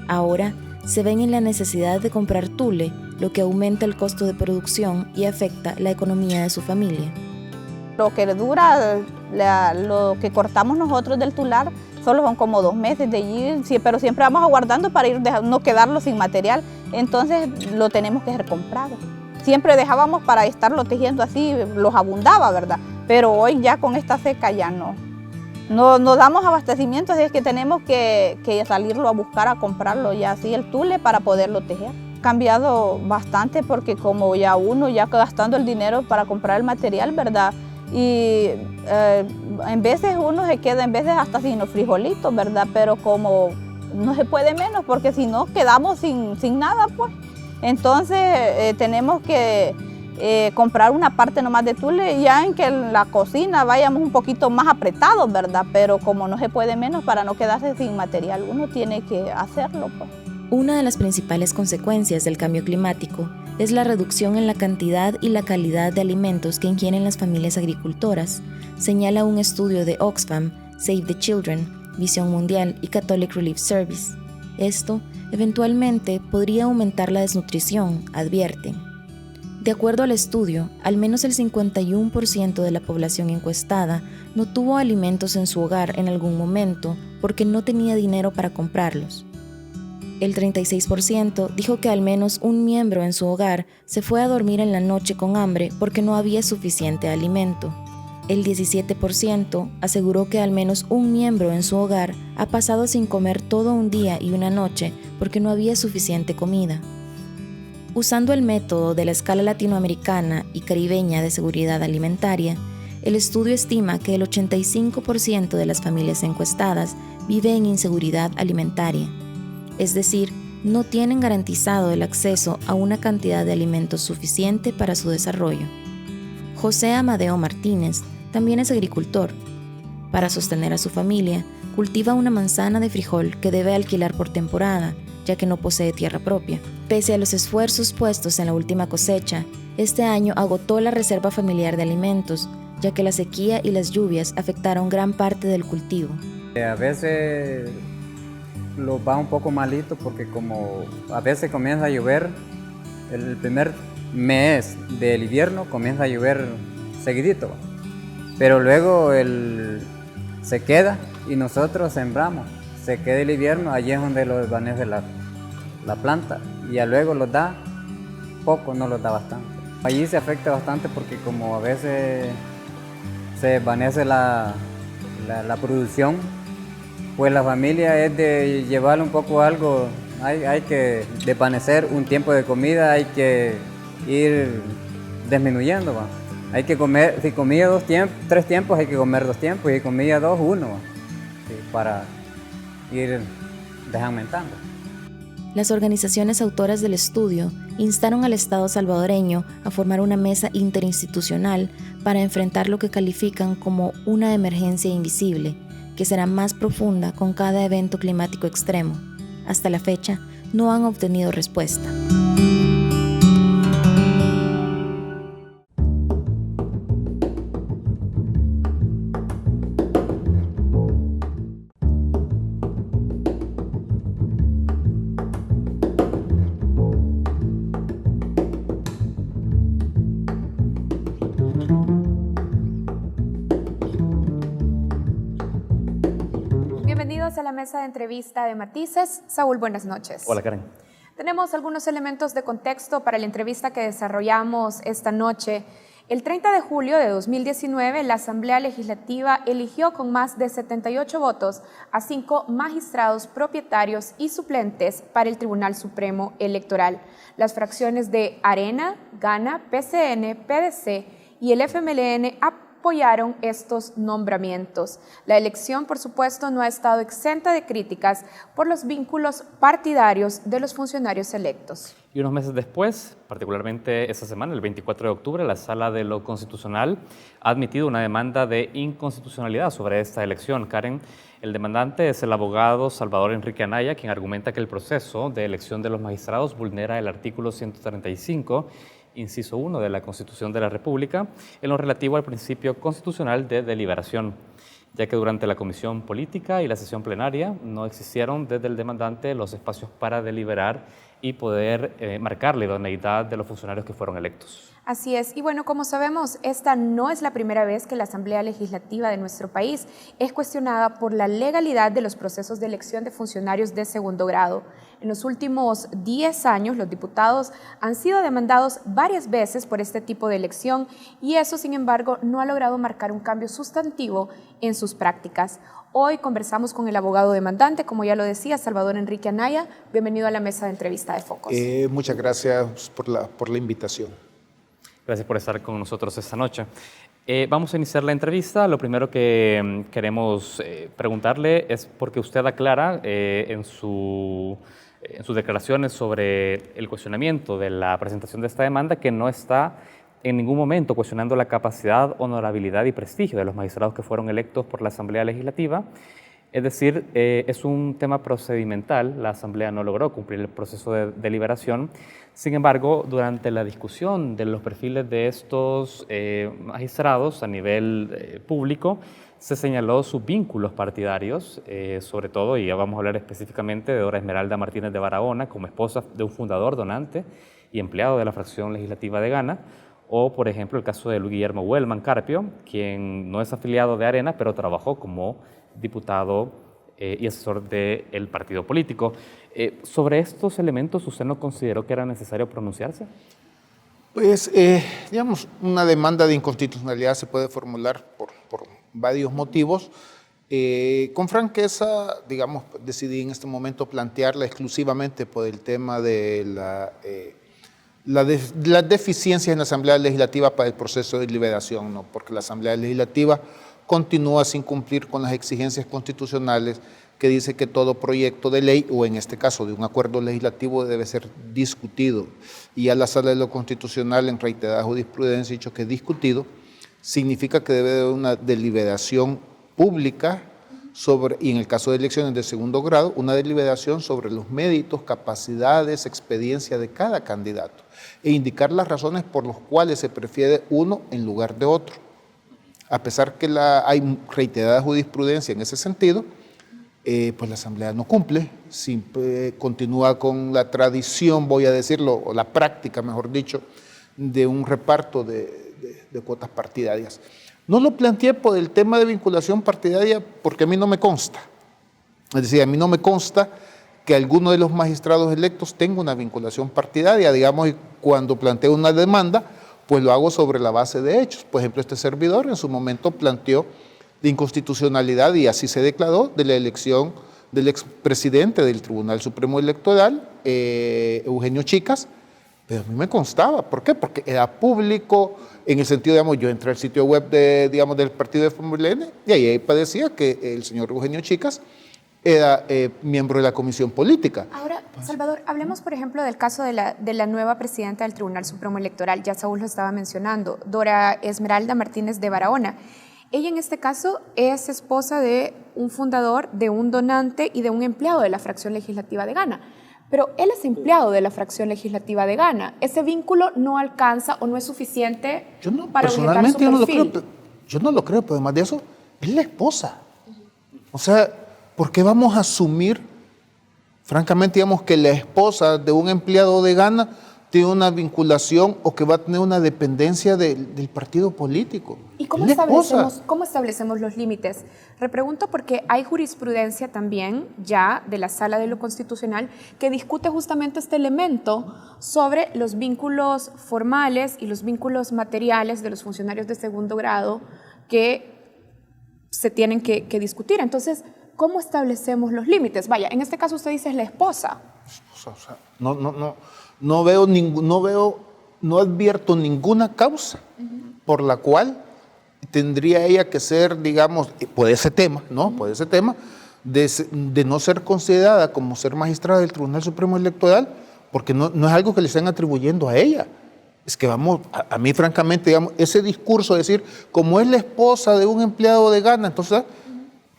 S4: Ahora se ven en la necesidad de comprar tule, lo que aumenta el costo de producción y afecta la economía de su familia.
S5: Lo que dura, lo que cortamos nosotros del tular, solo son como 2 meses de allí, pero siempre vamos aguardando para no quedarlo sin material, entonces lo tenemos que hacer comprado. Siempre dejábamos para estarlo tejiendo así, los abundaba, ¿verdad? Pero hoy ya con esta seca ya no damos abastecimiento, así es que tenemos que salirlo a buscar, a comprarlo ya así, el tule para poderlo tejer. Ha cambiado bastante porque como ya uno ya gastando el dinero para comprar el material, ¿verdad? Y En veces uno se queda, en veces hasta sin los frijolitos, ¿verdad? Pero como no se puede menos, porque si no quedamos sin nada, pues. Entonces tenemos que comprar una parte nomás de tule, ya en que en la cocina vayamos un poquito más apretados, ¿verdad? Pero como no se puede menos, para no quedarse sin material, uno tiene que hacerlo, pues.
S4: Una de las principales consecuencias del cambio climático es la reducción en la cantidad y la calidad de alimentos que ingieren las familias agricultoras, señala un estudio de Oxfam, Save the Children, Visión Mundial y Catholic Relief Service. Esto, eventualmente, podría aumentar la desnutrición, advierten. De acuerdo al estudio, al menos el 51% de la población encuestada no tuvo alimentos en su hogar en algún momento porque no tenía dinero para comprarlos. El 36% dijo que al menos un miembro en su hogar se fue a dormir en la noche con hambre porque no había suficiente alimento. El 17% aseguró que al menos un miembro en su hogar ha pasado sin comer todo un día y una noche porque no había suficiente comida. Usando el método de la escala latinoamericana y caribeña de seguridad alimentaria, el estudio estima que el 85% de las familias encuestadas vive en inseguridad alimentaria. Es decir, no tienen garantizado el acceso a una cantidad de alimentos suficiente para su desarrollo. José Amadeo Martínez también es agricultor. Para sostener a su familia, cultiva una manzana de frijol que debe alquilar por temporada, ya que no posee tierra propia. Pese a los esfuerzos puestos en la última cosecha, este año agotó la reserva familiar de alimentos, ya que la sequía y las lluvias afectaron gran parte del cultivo.
S6: A veces los va un poco malito porque como a veces comienza a llover, el primer mes del invierno comienza a llover seguidito, pero luego se queda y nosotros sembramos, se queda el invierno, allí es donde lo desvanece la planta y ya luego los da poco, no los da bastante. Allí se afecta bastante porque como a veces se desvanece la producción, pues la familia es de llevarle un poco algo, hay que desvanecer un tiempo de comida, hay que ir disminuyendo, ¿va? Hay que comer, si comía 3 tiempos, hay que comer 2 tiempos, y si comía 2, 1, ¿va? Sí, para ir desaumentando.
S4: Las organizaciones autoras del estudio instaron al Estado salvadoreño a formar una mesa interinstitucional para enfrentar lo que califican como una emergencia invisible, que será más profunda con cada evento climático extremo. Hasta la fecha, no han obtenido respuesta.
S7: Bienvenidos a la mesa de entrevista de Matices. Saúl, buenas noches.
S1: Hola, Karen.
S7: Tenemos algunos elementos de contexto para la entrevista que desarrollamos esta noche. El 30 de julio de 2019, la Asamblea Legislativa eligió con más de 78 votos a 5 magistrados propietarios y suplentes para el Tribunal Supremo Electoral. Las fracciones de Arena, Gana, PCN, PDC y el FMLN apoyaron estos nombramientos. La elección, por supuesto, no ha estado exenta de críticas por los vínculos partidarios de los funcionarios electos.
S8: Y unos meses después, particularmente esta semana, el 24 de octubre, la Sala de lo Constitucional ha admitido una demanda de inconstitucionalidad sobre esta elección. Karen, el demandante es el abogado Salvador Enrique Anaya, quien argumenta que el proceso de elección de los magistrados vulnera el artículo 135, inciso 1 de la Constitución de la República, en lo relativo al principio constitucional de deliberación, ya que durante la comisión política y la sesión plenaria no existieron desde el demandante los espacios para deliberar y poder marcar la idoneidad de los funcionarios que fueron electos.
S7: Así es, y bueno, como sabemos, esta no es la primera vez que la Asamblea Legislativa de nuestro país es cuestionada por la legalidad de los procesos de elección de funcionarios de segundo grado. En los últimos 10 años, los diputados han sido demandados varias veces por este tipo de elección y eso, sin embargo, no ha logrado marcar un cambio sustantivo en sus prácticas. Hoy conversamos con el abogado demandante, como ya lo decía, Salvador Enrique Anaya. Bienvenido a la mesa de entrevista de Focos.
S9: Muchas gracias por la invitación.
S8: Gracias por estar con nosotros esta noche. Vamos a iniciar la entrevista. Lo primero que queremos preguntarle es porque usted aclara en sus declaraciones sobre el cuestionamiento de la presentación de esta demanda que no está en ningún momento cuestionando la capacidad, honorabilidad y prestigio de los magistrados que fueron electos por la Asamblea Legislativa. Es decir, es un tema procedimental. La Asamblea no logró cumplir el proceso de deliberación. Sin embargo, durante la discusión de los perfiles de estos magistrados a nivel público, se señaló sus vínculos partidarios, sobre todo, y ya vamos a hablar específicamente de Dora Esmeralda Martínez de Barahona, como esposa de un fundador, donante y empleado de la fracción legislativa de Gana, o, por ejemplo, el caso de Luis Guillermo Huelman Carpio, quien no es afiliado de Arena, pero trabajó como diputado y asesor del partido político. ¿Sobre estos elementos usted no consideró que era necesario pronunciarse?
S9: Pues, digamos, una demanda de inconstitucionalidad se puede formular por varios motivos. Con franqueza, digamos, decidí en este momento plantearla exclusivamente por el tema de las deficiencias en la Asamblea Legislativa para el proceso de deliberación, ¿no? Porque la Asamblea Legislativa continúa sin cumplir con las exigencias constitucionales que dice que todo proyecto de ley, o en este caso de un acuerdo legislativo, debe ser discutido. Y a la Sala de lo Constitucional, en reiterada jurisprudencia, ha dicho que discutido significa que debe haber una deliberación pública sobre, y en el caso de elecciones de segundo grado, una deliberación sobre los méritos, capacidades, experiencia de cada candidato e indicar las razones por las cuales se prefiere uno en lugar de otro. A pesar que hay reiterada jurisprudencia en ese sentido, pues la Asamblea no cumple, continúa con la tradición, voy a decirlo, o la práctica, mejor dicho, de un reparto de cuotas partidarias. No lo planteé por el tema de vinculación partidaria porque a mí no me consta. Es decir, a mí no me consta que alguno de los magistrados electos tenga una vinculación partidaria. Digamos, cuando planteo una demanda, pues lo hago sobre la base de hechos. Por ejemplo, este servidor en su momento planteó de inconstitucionalidad, y así se declaró, de la elección del expresidente del Tribunal Supremo Electoral, Eugenio Chicas, pero a mí me constaba. ¿Por qué? Porque era público, en el sentido, digamos, yo entré al sitio web del partido de FMLN y ahí parecía que el señor Eugenio Chicas era miembro de la comisión política.
S7: Ahora, Salvador, hablemos, por ejemplo, del caso de la nueva presidenta del Tribunal Supremo Electoral. Ya Saúl lo estaba mencionando, Dora Esmeralda Martínez de Barahona. Ella, en este caso, es esposa de un fundador, de un donante y de un empleado de la fracción legislativa de Gana. Pero él es empleado de la fracción legislativa de Gana. ¿Ese vínculo no alcanza o no es suficiente para objetar su perfil?
S9: Yo no lo creo, pero además de eso, es la esposa. O sea, ¿por qué vamos a asumir, francamente, digamos, que la esposa de un empleado de Gana tiene una vinculación o que va a tener una dependencia del partido político?
S7: ¿Y cómo establecemos los límites? Repregunto porque hay jurisprudencia también ya de la Sala de lo Constitucional que discute justamente este elemento sobre los vínculos formales y los vínculos materiales de los funcionarios de segundo grado que se tienen que discutir. Entonces, ¿cómo establecemos los límites? Vaya, en este caso usted dice es la esposa.
S9: O sea, no advierto ninguna causa por la cual tendría ella que ser, digamos, por ese tema, ¿no? Por ese tema, de no ser considerada como ser magistrada del Tribunal Supremo Electoral, porque no es algo que le están atribuyendo a ella. Es que vamos, a mí francamente, digamos, ese discurso de decir, como es la esposa de un empleado de Gana, entonces,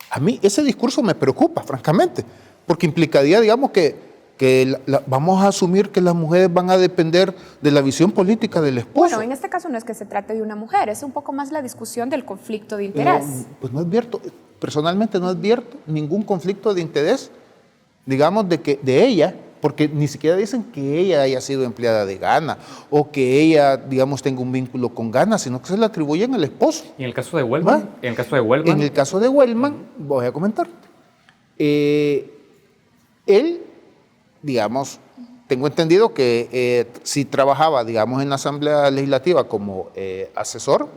S9: a mí ese discurso me preocupa, francamente, porque implicaría, digamos, que vamos a asumir que las mujeres van a depender de la visión política del esposo.
S7: Bueno, en este caso no es que se trate de una mujer, es un poco más la discusión del conflicto de interés.
S9: Pues no advierto, personalmente no advierto ningún conflicto de interés, digamos, de ella, porque ni siquiera dicen que ella haya sido empleada de Gana o que ella, digamos, tenga un vínculo con Gana, sino que se le atribuyen al esposo.
S8: ¿Y en el caso de Huelman?
S9: En el caso de Huelman, voy a comentar. Él, digamos, tengo entendido que sí trabajaba, digamos, en la Asamblea Legislativa como asesor.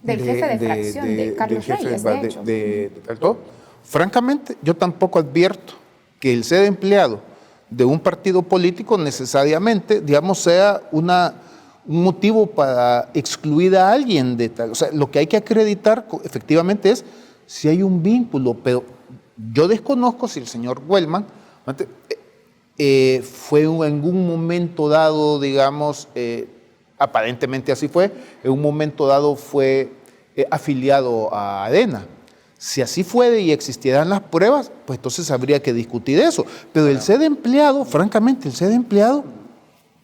S7: Del jefe de fracción, de Carlos Reyes, de hecho.
S9: Francamente, yo tampoco advierto que el ser empleado de un partido político necesariamente, digamos, sea un motivo para excluir a alguien de tal. O sea, lo que hay que acreditar efectivamente es si hay un vínculo, pero yo desconozco si el señor Wellman fue en algún momento dado, digamos, aparentemente así fue, en un momento dado fue afiliado a ADENA. Si así fue y existieran las pruebas, pues entonces habría que discutir eso. Pero el ser empleado, francamente, el ser empleado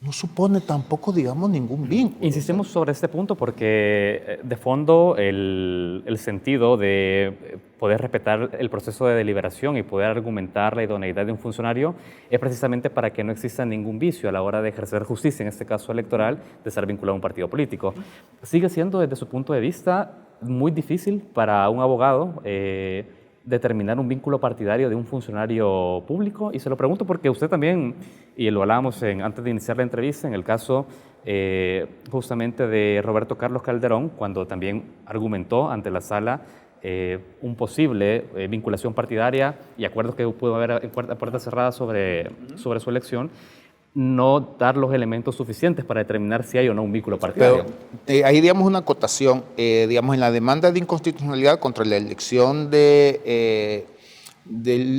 S9: no supone tampoco, digamos, ningún vínculo.
S8: Insistimos sobre este punto porque, de fondo, el sentido de poder respetar el proceso de deliberación y poder argumentar la idoneidad de un funcionario es precisamente para que no exista ningún vicio a la hora de ejercer justicia, en este caso electoral, de estar vinculado a un partido político. Sigue siendo, desde su punto de vista, muy difícil para un abogado determinar un vínculo partidario de un funcionario público, y se lo pregunto porque usted también, y lo hablábamos antes de iniciar la entrevista, en el caso justamente de Roberto Carlos Calderón, cuando también argumentó ante la sala un posible vinculación partidaria y acuerdos que pudo haber a puertas cerradas sobre su elección, no dar los elementos suficientes para determinar si hay o no un vínculo partidario.
S9: Pero ahí, digamos, una acotación, digamos, en la demanda de inconstitucionalidad contra la elección del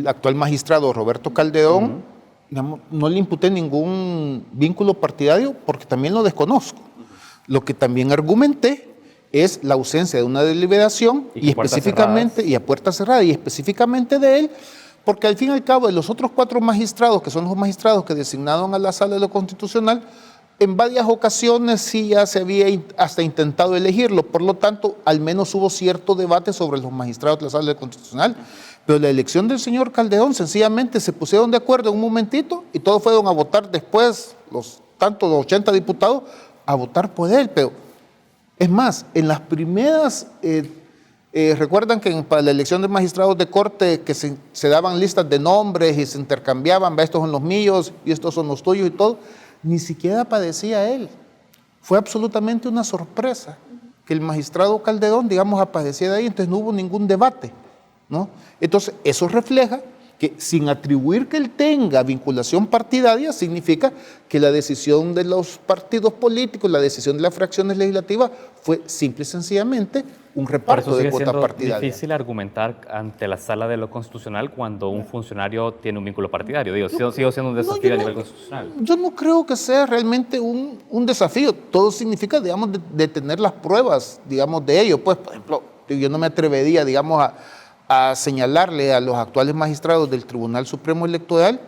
S9: actual magistrado Roberto Calderón, digamos, no le imputé ningún vínculo partidario porque también lo desconozco. Lo que también argumenté es la ausencia de una deliberación y específicamente, y a puerta cerrada, y específicamente de él, porque al fin y al cabo de los otros 4 magistrados, que son los magistrados que designaron a la Sala de lo Constitucional, en varias ocasiones sí ya se había hasta intentado elegirlo, por lo tanto, al menos hubo cierto debate sobre los magistrados de la Sala de lo Constitucional, pero la elección del señor Calderón sencillamente se pusieron de acuerdo en un momentito y todos fueron a votar después, los 80 diputados, a votar por él, pero es más, en las primeras... recuerdan que para la elección de magistrados de corte que se daban listas de nombres y se intercambiaban, estos son los míos y estos son los tuyos y todo, ni siquiera aparecía él. Fue absolutamente una sorpresa que el magistrado Calderón, digamos, apareciera ahí, entonces no hubo ningún debate, ¿no? Entonces, eso refleja que sin atribuir que él tenga vinculación partidaria, significa que la decisión de los partidos políticos, la decisión de las fracciones legislativas fue simple y sencillamente un reparto de cuota partidaria.
S8: Es difícil argumentar ante la Sala de lo Constitucional cuando un funcionario tiene un vínculo partidario. Digo, sigue siendo un desafío a nivel constitucional.
S9: Yo no creo que sea realmente un desafío. Todo significa, digamos, de tener las pruebas, digamos, de ello. Pues, por ejemplo, yo no me atrevería, digamos, a señalarle a los actuales magistrados del Tribunal Supremo Electoral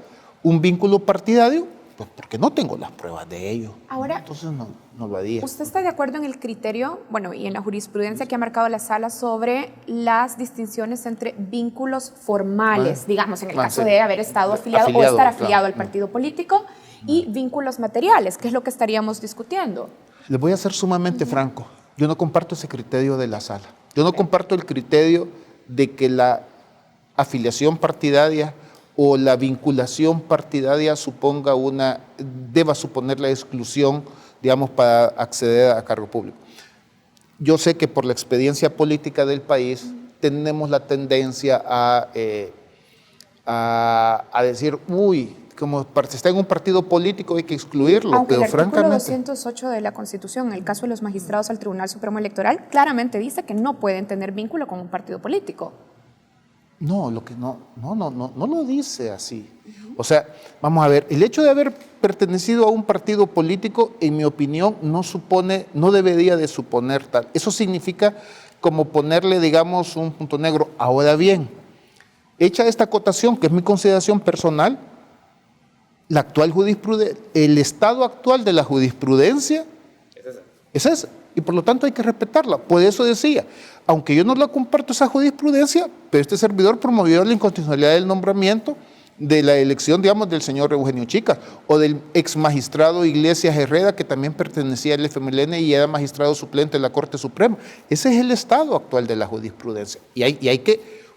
S9: un vínculo partidario, pues porque no tengo las pruebas de ello.
S7: Ahora,
S9: entonces no lo haría.
S7: ¿Usted está de acuerdo en el criterio, bueno, y en la jurisprudencia que ha marcado la sala sobre las distinciones entre vínculos formales, digamos, en el caso de haber estado afiliado o estar afiliado al partido político, y vínculos materiales, que es lo que estaríamos discutiendo?
S9: Les voy a ser sumamente franco. Yo no comparto ese criterio de la sala. Yo no comparto el criterio de que la afiliación partidaria o la vinculación partidaria deba suponer la exclusión, digamos, para acceder a cargo público. Yo sé que por la experiencia política del país tenemos la tendencia a decir, uy, como se está en un partido político hay que excluirlo,
S7: aunque
S9: pero
S7: el artículo
S9: francamente...
S7: 208 de la Constitución, en el caso de los magistrados al Tribunal Supremo Electoral, claramente dice que no pueden tener vínculo con un partido político.
S9: No, no lo dice así. O sea, vamos a ver, el hecho de haber pertenecido a un partido político, en mi opinión, no debería de suponer tal. Eso significa como ponerle, digamos, un punto negro. Ahora bien, hecha esta acotación, que es mi consideración personal, el estado actual de la jurisprudencia es ese. Y por lo tanto hay que respetarla. Por eso decía, aunque yo no la comparto esa jurisprudencia, pero este servidor promovió la inconstitucionalidad del nombramiento de la elección, digamos, del señor Eugenio Chicas o del ex magistrado Iglesias Herrera, que también pertenecía al FMLN y era magistrado suplente de la Corte Suprema. Ese es el estado actual de la jurisprudencia.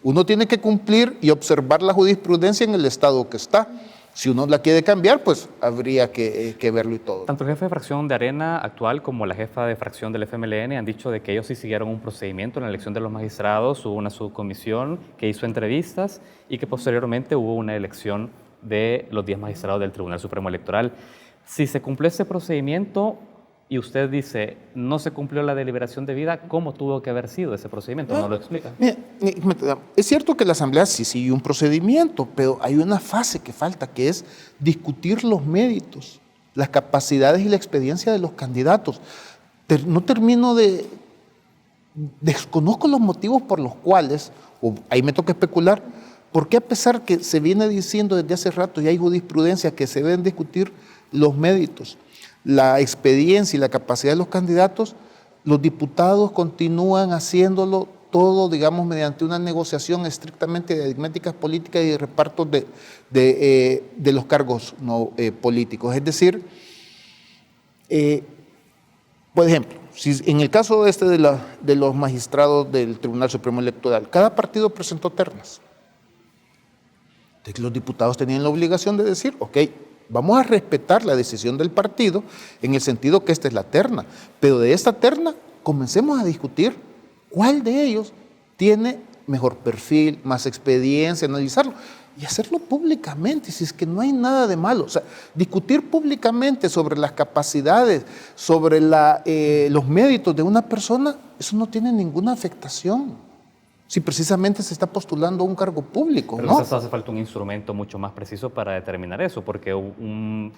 S9: Uno tiene que cumplir y observar la jurisprudencia en el estado que está. Si uno la quiere cambiar, pues habría que verlo y todo.
S8: Tanto el jefe de fracción de Arena actual como la jefa de fracción del FMLN han dicho de que ellos sí siguieron un procedimiento en la elección de los magistrados, hubo una subcomisión que hizo entrevistas y que posteriormente hubo una elección de los 10 magistrados del Tribunal Supremo Electoral. Si se cumplió ese procedimiento y usted dice, no se cumplió la deliberación debida, ¿cómo tuvo que haber sido ese procedimiento? ¿No lo explica?
S9: Mira, es cierto que la Asamblea sí sigue un procedimiento, pero hay una fase que falta, que es discutir los méritos, las capacidades y la experiencia de los candidatos. No termino de... Desconozco los motivos por los cuales, o ahí me toca especular, por qué a pesar que se viene diciendo desde hace rato y hay jurisprudencia que se deben discutir los méritos, la experiencia y la capacidad de los candidatos, los diputados continúan haciéndolo todo, digamos, mediante una negociación estrictamente de aritméticas políticas y de repartos de los cargos no, políticos. Es decir, por ejemplo, si en el caso de los magistrados del Tribunal Supremo Electoral, cada partido presentó ternas. Entonces, los diputados tenían la obligación de decir, ok, vamos a respetar la decisión del partido en el sentido que esta es la terna, pero de esta terna comencemos a discutir cuál de ellos tiene mejor perfil, más experiencia, analizarlo y hacerlo públicamente, si es que no hay nada de malo. O sea, discutir públicamente sobre las capacidades, sobre los méritos de una persona, eso no tiene ninguna afectación. Si precisamente se está postulando a un cargo público,
S8: pero
S9: ¿no?
S8: Entonces hace falta un instrumento mucho más preciso para determinar eso, porque un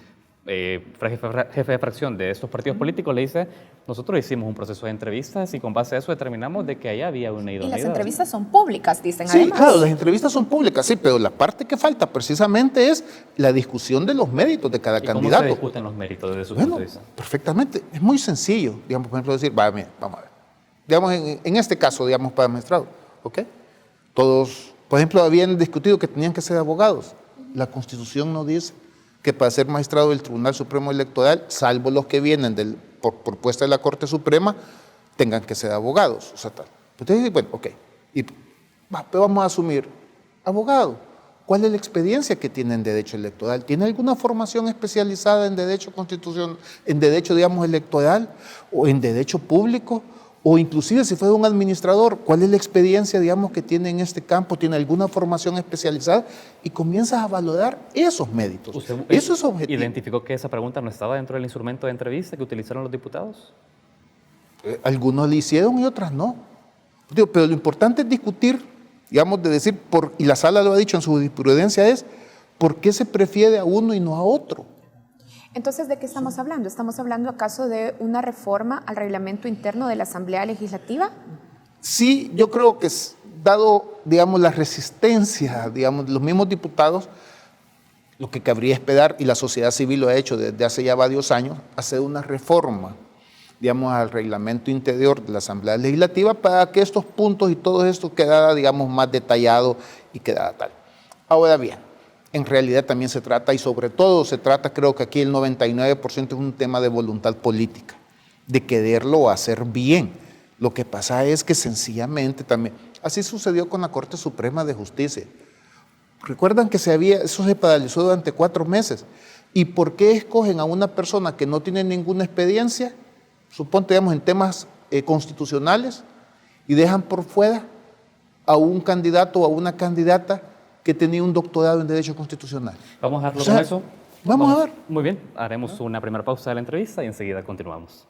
S8: jefe de fracción de estos partidos políticos le dice, nosotros hicimos un proceso de entrevistas y con base a eso determinamos de que ahí había una idoneidad.
S7: Y las entrevistas son públicas, dicen
S9: Sí,
S7: además.
S9: claro, las entrevistas son públicas, sí, pero la parte que falta precisamente es la discusión de los méritos de cada candidato.
S8: ¿Cómo se discuten los méritos desde su punto de vista?
S9: Perfectamente, es muy sencillo, digamos, por ejemplo, decir, vamos a ver, digamos, en este caso, digamos, para magistrado, ¿ok? Todos, por ejemplo, habían discutido que tenían que ser abogados. La Constitución no dice que para ser magistrado del Tribunal Supremo Electoral, salvo los que vienen por propuesta de la Corte Suprema, tengan que ser abogados. O sea, tal. Entonces, bueno, ok, pero vamos a asumir, abogado, ¿cuál es la experiencia que tiene en derecho electoral? ¿Tiene alguna formación especializada en derecho constitucional, en derecho, digamos, electoral o en derecho público? O inclusive si fuera un administrador, ¿cuál es la experiencia, digamos, que tiene en este campo? ¿Tiene alguna formación especializada? Y comienzas a valorar esos méritos. Eso es objetivo.
S8: ¿Identificó que esa pregunta no estaba dentro del instrumento de entrevista que utilizaron los diputados?
S9: Algunos lo hicieron y otras no. Pero lo importante es discutir, digamos, de decir, y la sala lo ha dicho en su jurisprudencia, es ¿por qué se prefiere a uno y no a otro?
S7: Entonces, ¿de qué estamos hablando? ¿Estamos hablando acaso de una reforma al reglamento interno de la Asamblea Legislativa?
S9: Sí, yo creo que dado, digamos, la resistencia, digamos, de los mismos diputados, lo que cabría esperar, y la sociedad civil lo ha hecho desde hace ya varios años, hacer una reforma, digamos, al reglamento interior de la Asamblea Legislativa para que estos puntos y todo esto quedara, digamos, más detallado y quedara tal. Ahora bien, en realidad también se trata, y sobre todo se trata, creo que aquí el 99% es un tema de voluntad política, de quererlo hacer bien. Lo que pasa es que sencillamente también, así sucedió con la Corte Suprema de Justicia. Recuerdan que eso se paralizó durante 4 meses. ¿Y por qué escogen a una persona que no tiene ninguna experiencia, suponte, digamos, en temas constitucionales, y dejan por fuera a un candidato o a una candidata que tenía un doctorado en Derecho Constitucional?
S8: Vamos a darlo con eso.
S9: Vamos a ver.
S8: Muy bien, haremos una primera pausa de la entrevista y enseguida continuamos.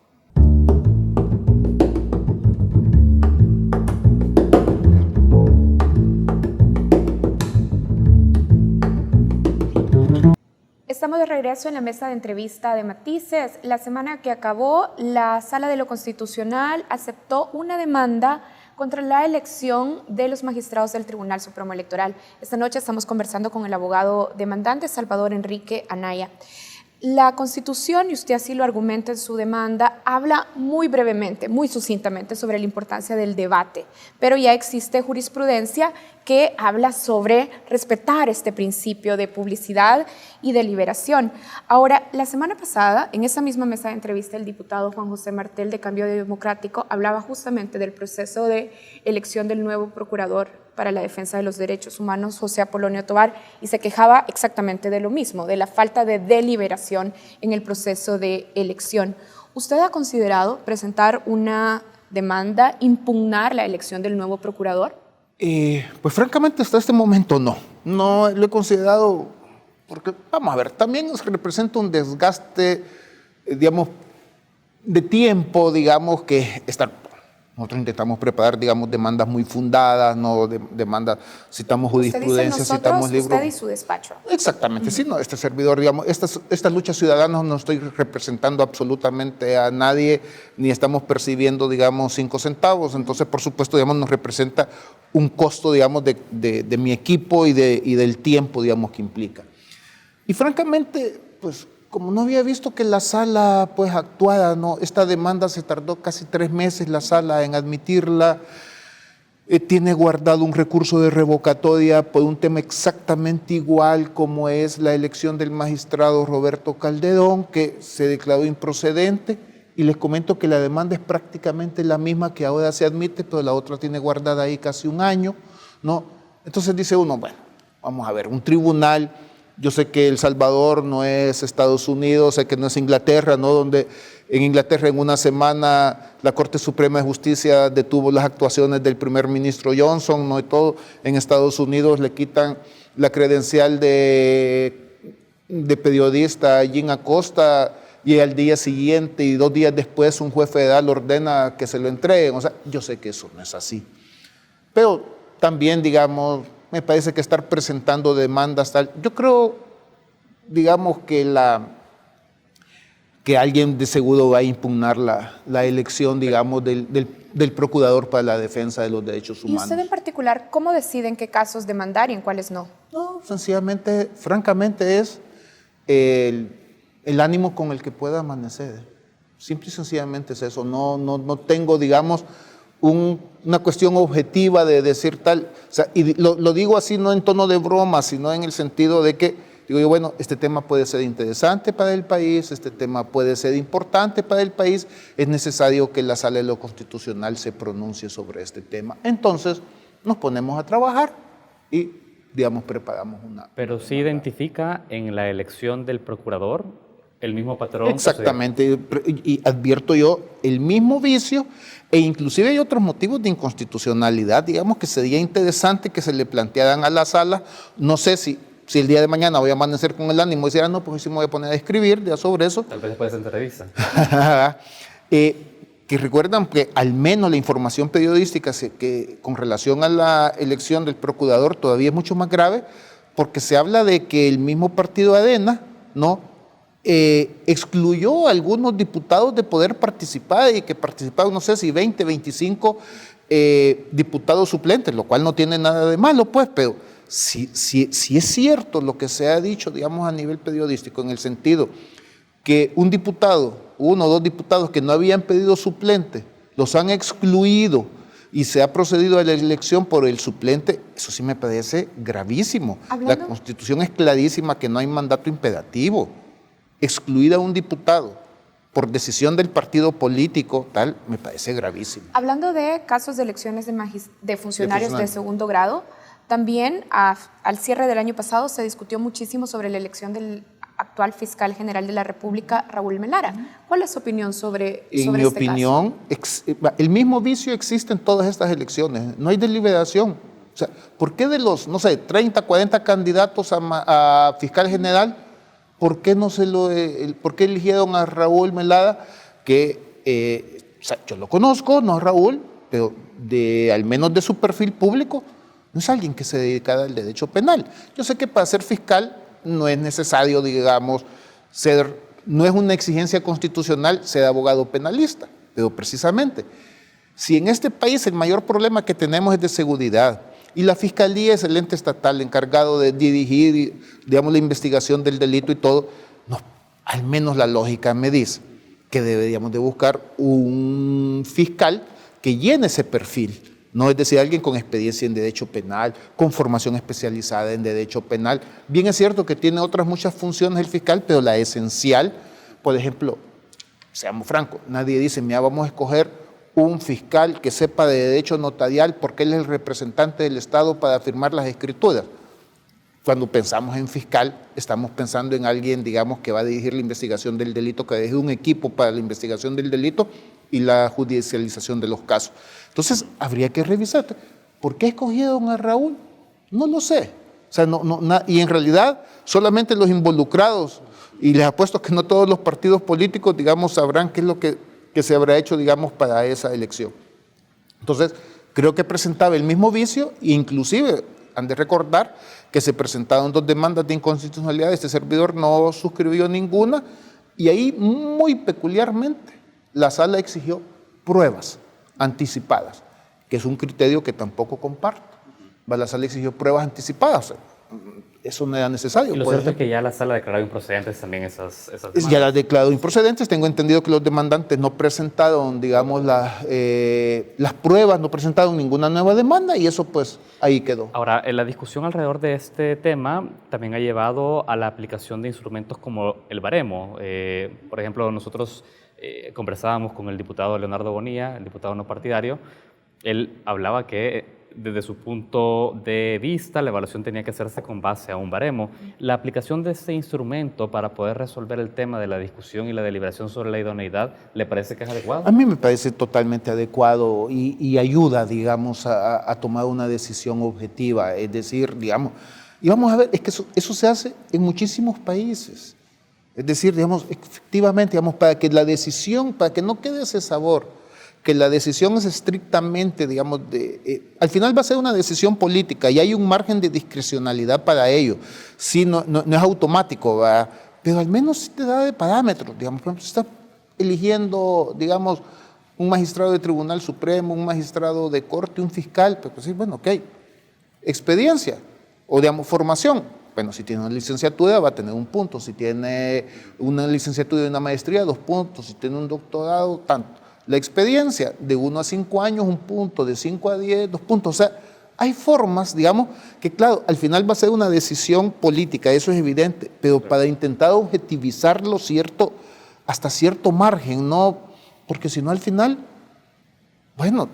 S7: Estamos de regreso en la mesa de entrevista de Matices. La semana que acabó, la Sala de lo Constitucional aceptó una demanda contra la elección de los magistrados del Tribunal Supremo Electoral. Esta noche estamos conversando con el abogado demandante Salvador Enrique Anaya. La Constitución, y usted así lo argumenta en su demanda, habla muy brevemente, muy sucintamente sobre la importancia del debate, pero ya existe jurisprudencia que habla sobre respetar este principio de publicidad y deliberación. Ahora, la semana pasada, en esa misma mesa de entrevista, el diputado Juan José Martel de Cambio Democrático hablaba justamente del proceso de elección del nuevo procurador para la defensa de los derechos humanos, José Apolonio Tovar, y se quejaba exactamente de lo mismo, de la falta de deliberación en el proceso de elección. ¿Usted ha considerado presentar una demanda, impugnar la elección del nuevo procurador?
S9: Pues francamente hasta este momento no lo he considerado, porque vamos a ver, también representa un desgaste, digamos, de tiempo, digamos, que nosotros intentamos preparar, digamos, demandas muy fundadas, no demandas, citamos jurisprudencia, citamos libros.
S7: Usted y su despacho.
S9: Exactamente, sí, no, este servidor, digamos, estas luchas ciudadanas no estoy representando absolutamente a nadie, ni estamos percibiendo, digamos, 5 centavos, entonces, por supuesto, digamos, nos representa un costo, digamos, de mi equipo y del tiempo, digamos, que implica. Y francamente, pues, como no había visto que la sala pues actuara, ¿no? Esta demanda se tardó casi 3 meses la sala en admitirla, tiene guardado un recurso de revocatoria por un tema exactamente igual como es la elección del magistrado Roberto Calderón, que se declaró improcedente, y les comento que la demanda es prácticamente la misma que ahora se admite, pero la otra tiene guardada ahí casi 1 año, ¿no? Entonces dice uno, bueno, vamos a ver, un tribunal. Yo sé que El Salvador no es Estados Unidos, sé que no es Inglaterra, ¿no? Donde en Inglaterra en una semana la Corte Suprema de Justicia detuvo las actuaciones del primer ministro Johnson, ¿no? Y todo. En Estados Unidos le quitan la credencial de periodista a Jim Acosta y al día siguiente y 2 días después un juez federal ordena que se lo entreguen. O sea, yo sé que eso no es así. Pero también, digamos, me parece que estar presentando demandas tal, yo creo, digamos, que alguien de seguro va a impugnar la elección, digamos, del procurador para la defensa de los derechos humanos.
S7: ¿Y usted en particular cómo decide en qué casos demandar y en cuáles no?
S9: No, sencillamente, francamente es el ánimo con el que pueda amanecer. Simple y sencillamente es eso. No tengo, digamos, una cuestión objetiva de decir tal, o sea, y lo digo así no en tono de broma, sino en el sentido de que, digo yo, bueno, este tema puede ser interesante para el país, este tema puede ser importante para el país, es necesario que la Sala de lo Constitucional se pronuncie sobre este tema. Entonces, nos ponemos a trabajar y, digamos, preparamos una...
S8: Pero sí identifica en la elección del procurador el mismo patrón.
S9: Exactamente, y advierto yo el mismo vicio, e inclusive hay otros motivos de inconstitucionalidad, digamos, que sería interesante que se le plantearan a la sala. No sé si el día de mañana voy a amanecer con el ánimo y decir, no, pues sí me voy a poner a escribir ya sobre eso.
S8: Tal vez después de esta entrevista.
S9: Que recuerdan que al menos la información periodística que con relación a la elección del procurador todavía es mucho más grave, porque se habla de que el mismo partido ADENA, ¿no?, excluyó a algunos diputados de poder participar y que participaron, no sé si 20, 25 diputados suplentes, lo cual no tiene nada de malo, pues, pero si es cierto lo que se ha dicho, digamos, a nivel periodístico, en el sentido que un diputado, 1 o 2 diputados que no habían pedido suplente, los han excluido y se ha procedido a la elección por el suplente, eso sí me parece gravísimo. La Constitución es clarísima que no hay mandato imperativo. Excluir a un diputado por decisión del partido político, tal, me parece gravísimo.
S7: Hablando de casos de elecciones de funcionarios de segundo grado, también al cierre del año pasado se discutió muchísimo sobre la elección del actual fiscal general de la República, Raúl Melara. ¿Cuál es su opinión sobre este caso? En mi opinión,
S9: el mismo vicio existe en todas estas elecciones. No hay deliberación. O sea, ¿por qué de los, no sé, 30, 40 candidatos a fiscal general, ¿por qué por qué eligieron a Raúl Melara? Que, o sea, yo lo conozco, no a Raúl, pero al menos de su perfil público, no es alguien que se dedica al derecho penal. Yo sé que para ser fiscal no es necesario, digamos, no es una exigencia constitucional ser abogado penalista, pero precisamente, si en este país el mayor problema que tenemos es de seguridad, y la Fiscalía es el ente estatal encargado de dirigir, digamos, la investigación del delito y todo, no, al menos la lógica me dice que deberíamos de buscar un fiscal que llene ese perfil, no es decir, alguien con experiencia en derecho penal, con formación especializada en derecho penal. Bien es cierto que tiene otras muchas funciones el fiscal, pero la esencial, por ejemplo, seamos francos, nadie dice, mira, vamos a escoger un fiscal que sepa de derecho notarial porque él es el representante del Estado para firmar las escrituras. Cuando pensamos en fiscal, estamos pensando en alguien, digamos, que va a dirigir la investigación del delito, que va a dirigir un equipo para la investigación del delito y la judicialización de los casos. Entonces, habría que revisar. ¿Por qué escogieron a Raúl? No lo sé. O sea, y en realidad, solamente los involucrados, y les apuesto que no todos los partidos políticos, digamos, sabrán qué es lo que que se habrá hecho, digamos, para esa elección. Entonces, creo que presentaba el mismo vicio e inclusive han de recordar que se presentaron 2 demandas de inconstitucionalidad, este servidor no suscribió ninguna y ahí muy peculiarmente la sala exigió pruebas anticipadas, que es un criterio que tampoco comparto. La sala exigió pruebas anticipadas, eso no era necesario.
S8: Y lo cierto es que ya la sala ha declarado improcedentes también esas demandas.
S9: Ya las declarado improcedentes. Tengo entendido que los demandantes no presentaron, digamos, las pruebas, no presentaron ninguna nueva demanda y eso pues ahí quedó.
S8: Ahora, la discusión alrededor de este tema también ha llevado a la aplicación de instrumentos como el baremo. Por ejemplo, nosotros conversábamos con el diputado Leonardo Bonilla, el diputado no partidario. Él hablaba que desde su punto de vista, la evaluación tenía que hacerse con base a un baremo. La aplicación de este instrumento para poder resolver el tema de la discusión y la deliberación sobre la idoneidad, ¿le parece que es adecuado?
S9: A mí me parece totalmente adecuado y ayuda, digamos, a tomar una decisión objetiva. Es decir, digamos, y vamos a ver, es que eso se hace en muchísimos países. Es decir, digamos, efectivamente, digamos, para que la decisión, para que no quede ese sabor, que la decisión es estrictamente, digamos, al final va a ser una decisión política y hay un margen de discrecionalidad para ello. Sí, no es automático, ¿verdad? Pero al menos sí te da de parámetros, digamos, por ejemplo, si estás eligiendo, digamos, un magistrado de Tribunal Supremo, un magistrado de Corte, un fiscal, pues sí, bueno, ok, experiencia o, digamos, formación. Bueno, si tiene una licenciatura va a tener 1 punto, si tiene una licenciatura y una maestría, 2 puntos, si tiene un doctorado, tanto. La experiencia, de 1 a 5 años, 1 punto, de 5 a 10, 2 puntos. O sea, hay formas, digamos, que claro, al final va a ser una decisión política, eso es evidente, pero para intentar objetivizarlo hasta cierto margen, ¿no? Porque si no al final, bueno,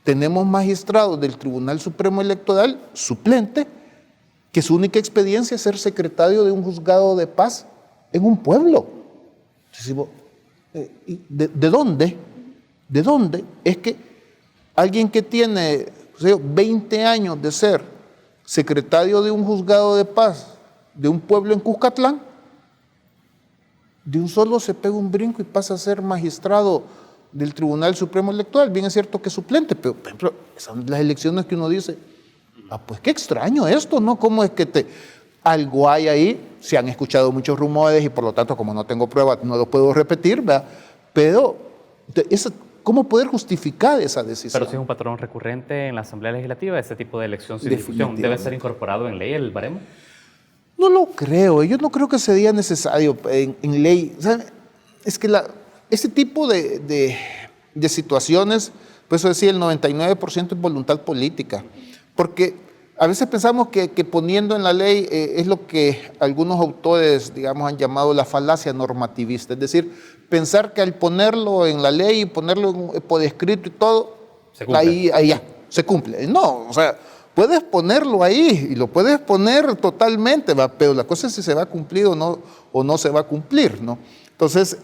S9: tenemos magistrados del Tribunal Supremo Electoral suplente, que su única experiencia es ser secretario de un juzgado de paz en un pueblo. Entonces, ¿de dónde? ¿De dónde es que alguien que tiene 20 años de ser secretario de un juzgado de paz de un pueblo en Cuscatlán, de un solo se pega un brinco y pasa a ser magistrado del Tribunal Supremo Electoral? Bien es cierto que es suplente, pero por ejemplo, son las elecciones que uno dice, pues qué extraño esto, ¿no? ¿Cómo es que algo hay ahí? Se han escuchado muchos rumores y por lo tanto, como no tengo pruebas, no lo puedo repetir, ¿verdad? Pero ¿cómo poder justificar esa decisión?
S8: Pero si es un patrón recurrente en la Asamblea Legislativa, este tipo de elección sin discusión, ¿debe ser incorporado en ley el baremo?
S9: No lo creo, yo no creo que sería necesario en ley. O sea, es que este tipo de situaciones, por eso decía, el 99% es voluntad política, porque a veces pensamos que poniendo en la ley es lo que algunos autores, digamos, han llamado la falacia normativista, es decir, pensar que al ponerlo en la ley y ponerlo por escrito y todo, ahí ya, se cumple. No, o sea, puedes ponerlo ahí y lo puedes poner totalmente, ¿va? Pero la cosa es si se va a cumplir o no se va a cumplir, ¿no? Entonces,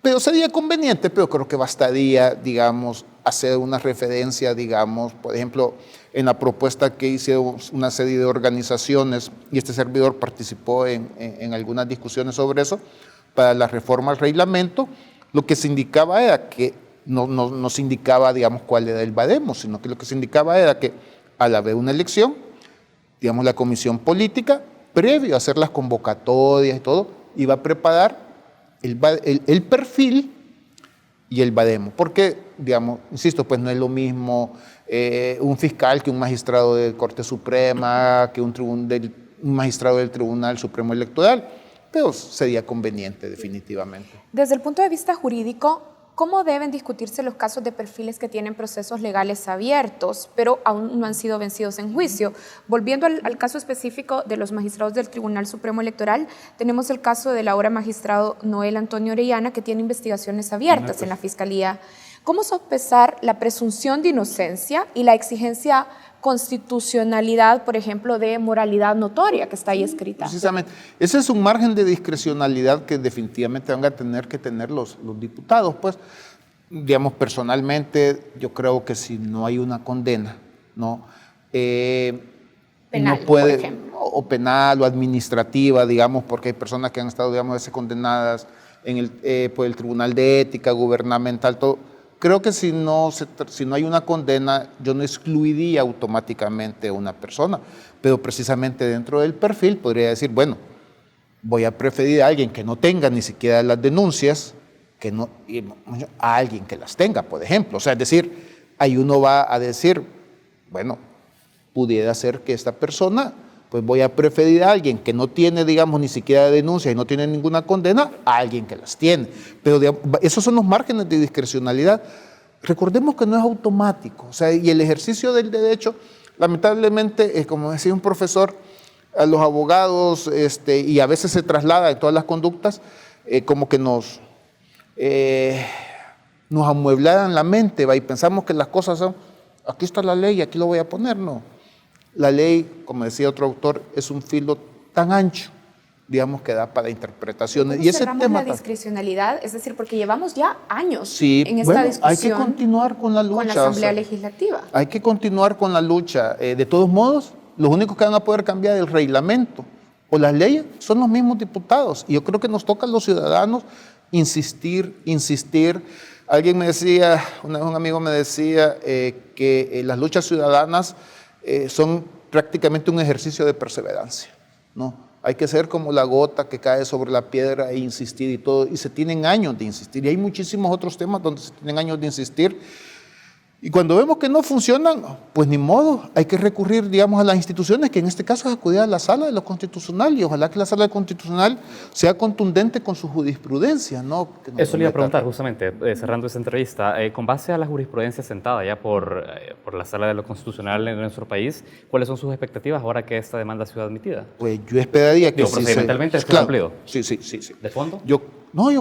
S9: pero sería conveniente, pero creo que bastaría, digamos, hacer una referencia, digamos, por ejemplo, en la propuesta que hizo una serie de organizaciones y este servidor participó en algunas discusiones sobre eso, para la reforma al reglamento, lo que se indicaba era que, no se indicaba, digamos, cuál era el baremo, sino que lo que se indicaba era que al haber una elección, digamos, la comisión política, previo a hacer las convocatorias y todo, iba a preparar el perfil y el baremo, porque, digamos, insisto, pues no es lo mismo un fiscal que un magistrado de Corte Suprema, que un magistrado del Tribunal Supremo Electoral, pero sería conveniente definitivamente.
S7: Desde el punto de vista jurídico, ¿cómo deben discutirse los casos de perfiles que tienen procesos legales abiertos, pero aún no han sido vencidos en juicio? Volviendo al caso específico de los magistrados del Tribunal Supremo Electoral, tenemos el caso del ahora magistrado Noel Antonio Orellana, que tiene investigaciones abiertas en la Fiscalía. ¿Cómo sopesar la presunción de inocencia y la exigencia constitucionalidad, por ejemplo, de moralidad notoria que está ahí escrita?
S9: Precisamente. Ese es un margen de discrecionalidad que definitivamente van a tener que tener los diputados. Pues, digamos, personalmente, yo creo que si no hay una condena, ¿no?
S7: Penal,
S9: no puede,
S7: por ejemplo.
S9: o penal o administrativa, digamos, porque hay personas que han estado, digamos, condenadas por el Tribunal de Ética Gubernamental, todo. Creo que si no hay una condena, yo no excluiría automáticamente a una persona, pero precisamente dentro del perfil podría decir, bueno, voy a preferir a alguien que no tenga ni siquiera las denuncias, a alguien que las tenga, por ejemplo. O sea, es decir, ahí uno va a decir, bueno, pudiera ser que esta persona, pues voy a preferir a alguien que no tiene, digamos, ni siquiera denuncia y no tiene ninguna condena, a alguien que las tiene. Pero digamos, esos son los márgenes de discrecionalidad. Recordemos que no es automático, o sea, y el ejercicio del derecho, lamentablemente, como decía un profesor, a los abogados, y a veces se traslada en todas las conductas, como que nos amueblaran la mente, ¿va? Y pensamos que las cosas son, aquí está la ley, aquí lo voy a poner, no. La ley, como decía otro autor, es un filo tan ancho, digamos, que da para interpretaciones.
S7: Y ese tema la discrecionalidad, es decir, porque llevamos ya años en esta discusión.
S9: Hay que continuar con la lucha.
S7: Con la Asamblea Legislativa.
S9: Hay que continuar con la lucha. De todos modos, los únicos que van a poder cambiar el reglamento o las leyes son los mismos diputados. Y yo creo que nos toca a los ciudadanos insistir. Alguien me decía, un amigo me decía que las luchas ciudadanas son prácticamente un ejercicio de perseverancia, ¿no? Hay que ser como la gota que cae sobre la piedra e insistir y todo, y se tienen años de insistir, y hay muchísimos otros temas donde se tienen años de insistir, y cuando vemos que no funcionan, pues ni modo, hay que recurrir, digamos, a las instituciones, que en este caso es acudir a la Sala de lo Constitucional, y ojalá que la Sala de lo Constitucional sea contundente con su jurisprudencia, ¿no?
S8: Eso le iba a preguntar justamente, cerrando esa entrevista, con base a la jurisprudencia sentada ya por la Sala de lo Constitucional en nuestro país, ¿cuáles son sus expectativas ahora que esta demanda ha sido admitida?
S9: Pues yo esperaría que
S8: procedimentalmente esté cumplido.
S9: Sí.
S8: ¿De fondo?
S9: Yo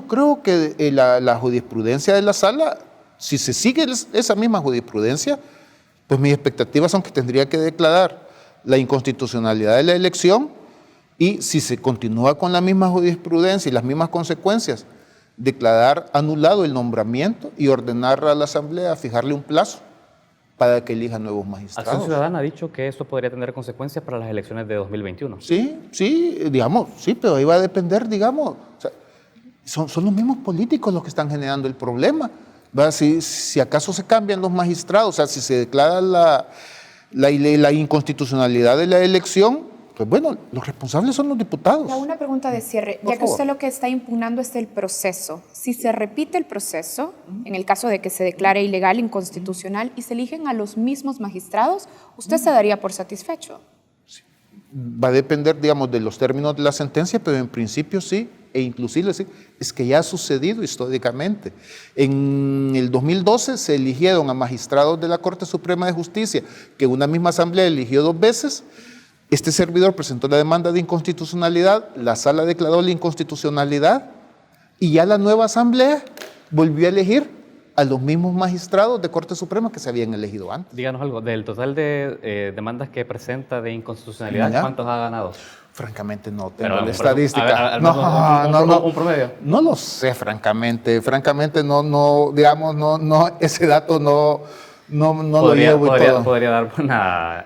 S9: creo que la jurisprudencia de la Sala, si se sigue esa misma jurisprudencia, pues mis expectativas son que tendría que declarar la inconstitucionalidad de la elección, y si se continúa con la misma jurisprudencia y las mismas consecuencias, declarar anulado el nombramiento y ordenar a la Asamblea fijarle un plazo para que elija nuevos magistrados.
S8: Acción Ciudadana ha dicho que esto podría tener consecuencias para las elecciones de 2021.
S9: Sí, digamos, sí, pero ahí va a depender, digamos, o sea, son los mismos políticos los que están generando el problema. Si acaso se cambian los magistrados, o sea, si se declara la inconstitucionalidad de la elección, pues bueno, los responsables son los diputados.
S7: Una pregunta de cierre, ya que usted lo que está impugnando es el proceso. Si se repite el proceso, en el caso de que se declare ilegal, inconstitucional, y se eligen a los mismos magistrados, ¿usted se daría por satisfecho?
S9: Va a depender, digamos, de los términos de la sentencia, pero en principio sí, e inclusive es que ya ha sucedido históricamente. En el 2012 se eligieron a magistrados de la Corte Suprema de Justicia, que una misma asamblea eligió 2 veces. Este servidor presentó la demanda de inconstitucionalidad, la Sala declaró la inconstitucionalidad, y ya la nueva asamblea volvió a elegir a los mismos magistrados de Corte Suprema que se habían elegido antes.
S8: Díganos algo, del total de demandas que presenta de inconstitucionalidad, ¿cuántos ha ganado?
S9: Francamente no tengo la estadística.
S8: ¿Un promedio?
S9: No lo sé, francamente. Francamente no, digamos, ese dato no lo llevo y todo.
S8: ¿Podría dar una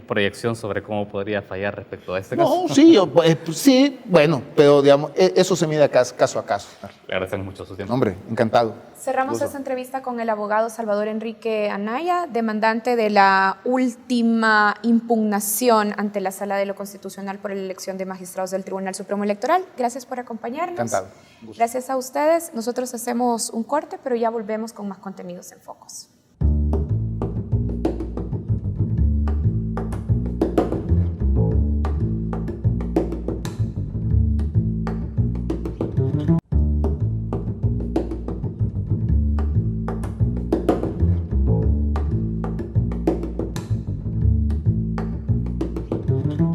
S8: proyección sobre cómo podría fallar respecto a este caso?
S9: No, sí, bueno, pero digamos, eso se mide caso a caso.
S8: Le agradecemos mucho su tiempo.
S9: Hombre, encantado.
S7: Cerramos esta entrevista con el abogado Salvador Enrique Anaya, demandante de la última impugnación ante la Sala de lo Constitucional por la elección de magistrados del Tribunal Supremo Electoral. Gracias por acompañarnos.
S9: Encantado.
S7: Gracias a ustedes. Nosotros hacemos un corte, pero ya volvemos con más contenidos en Focos.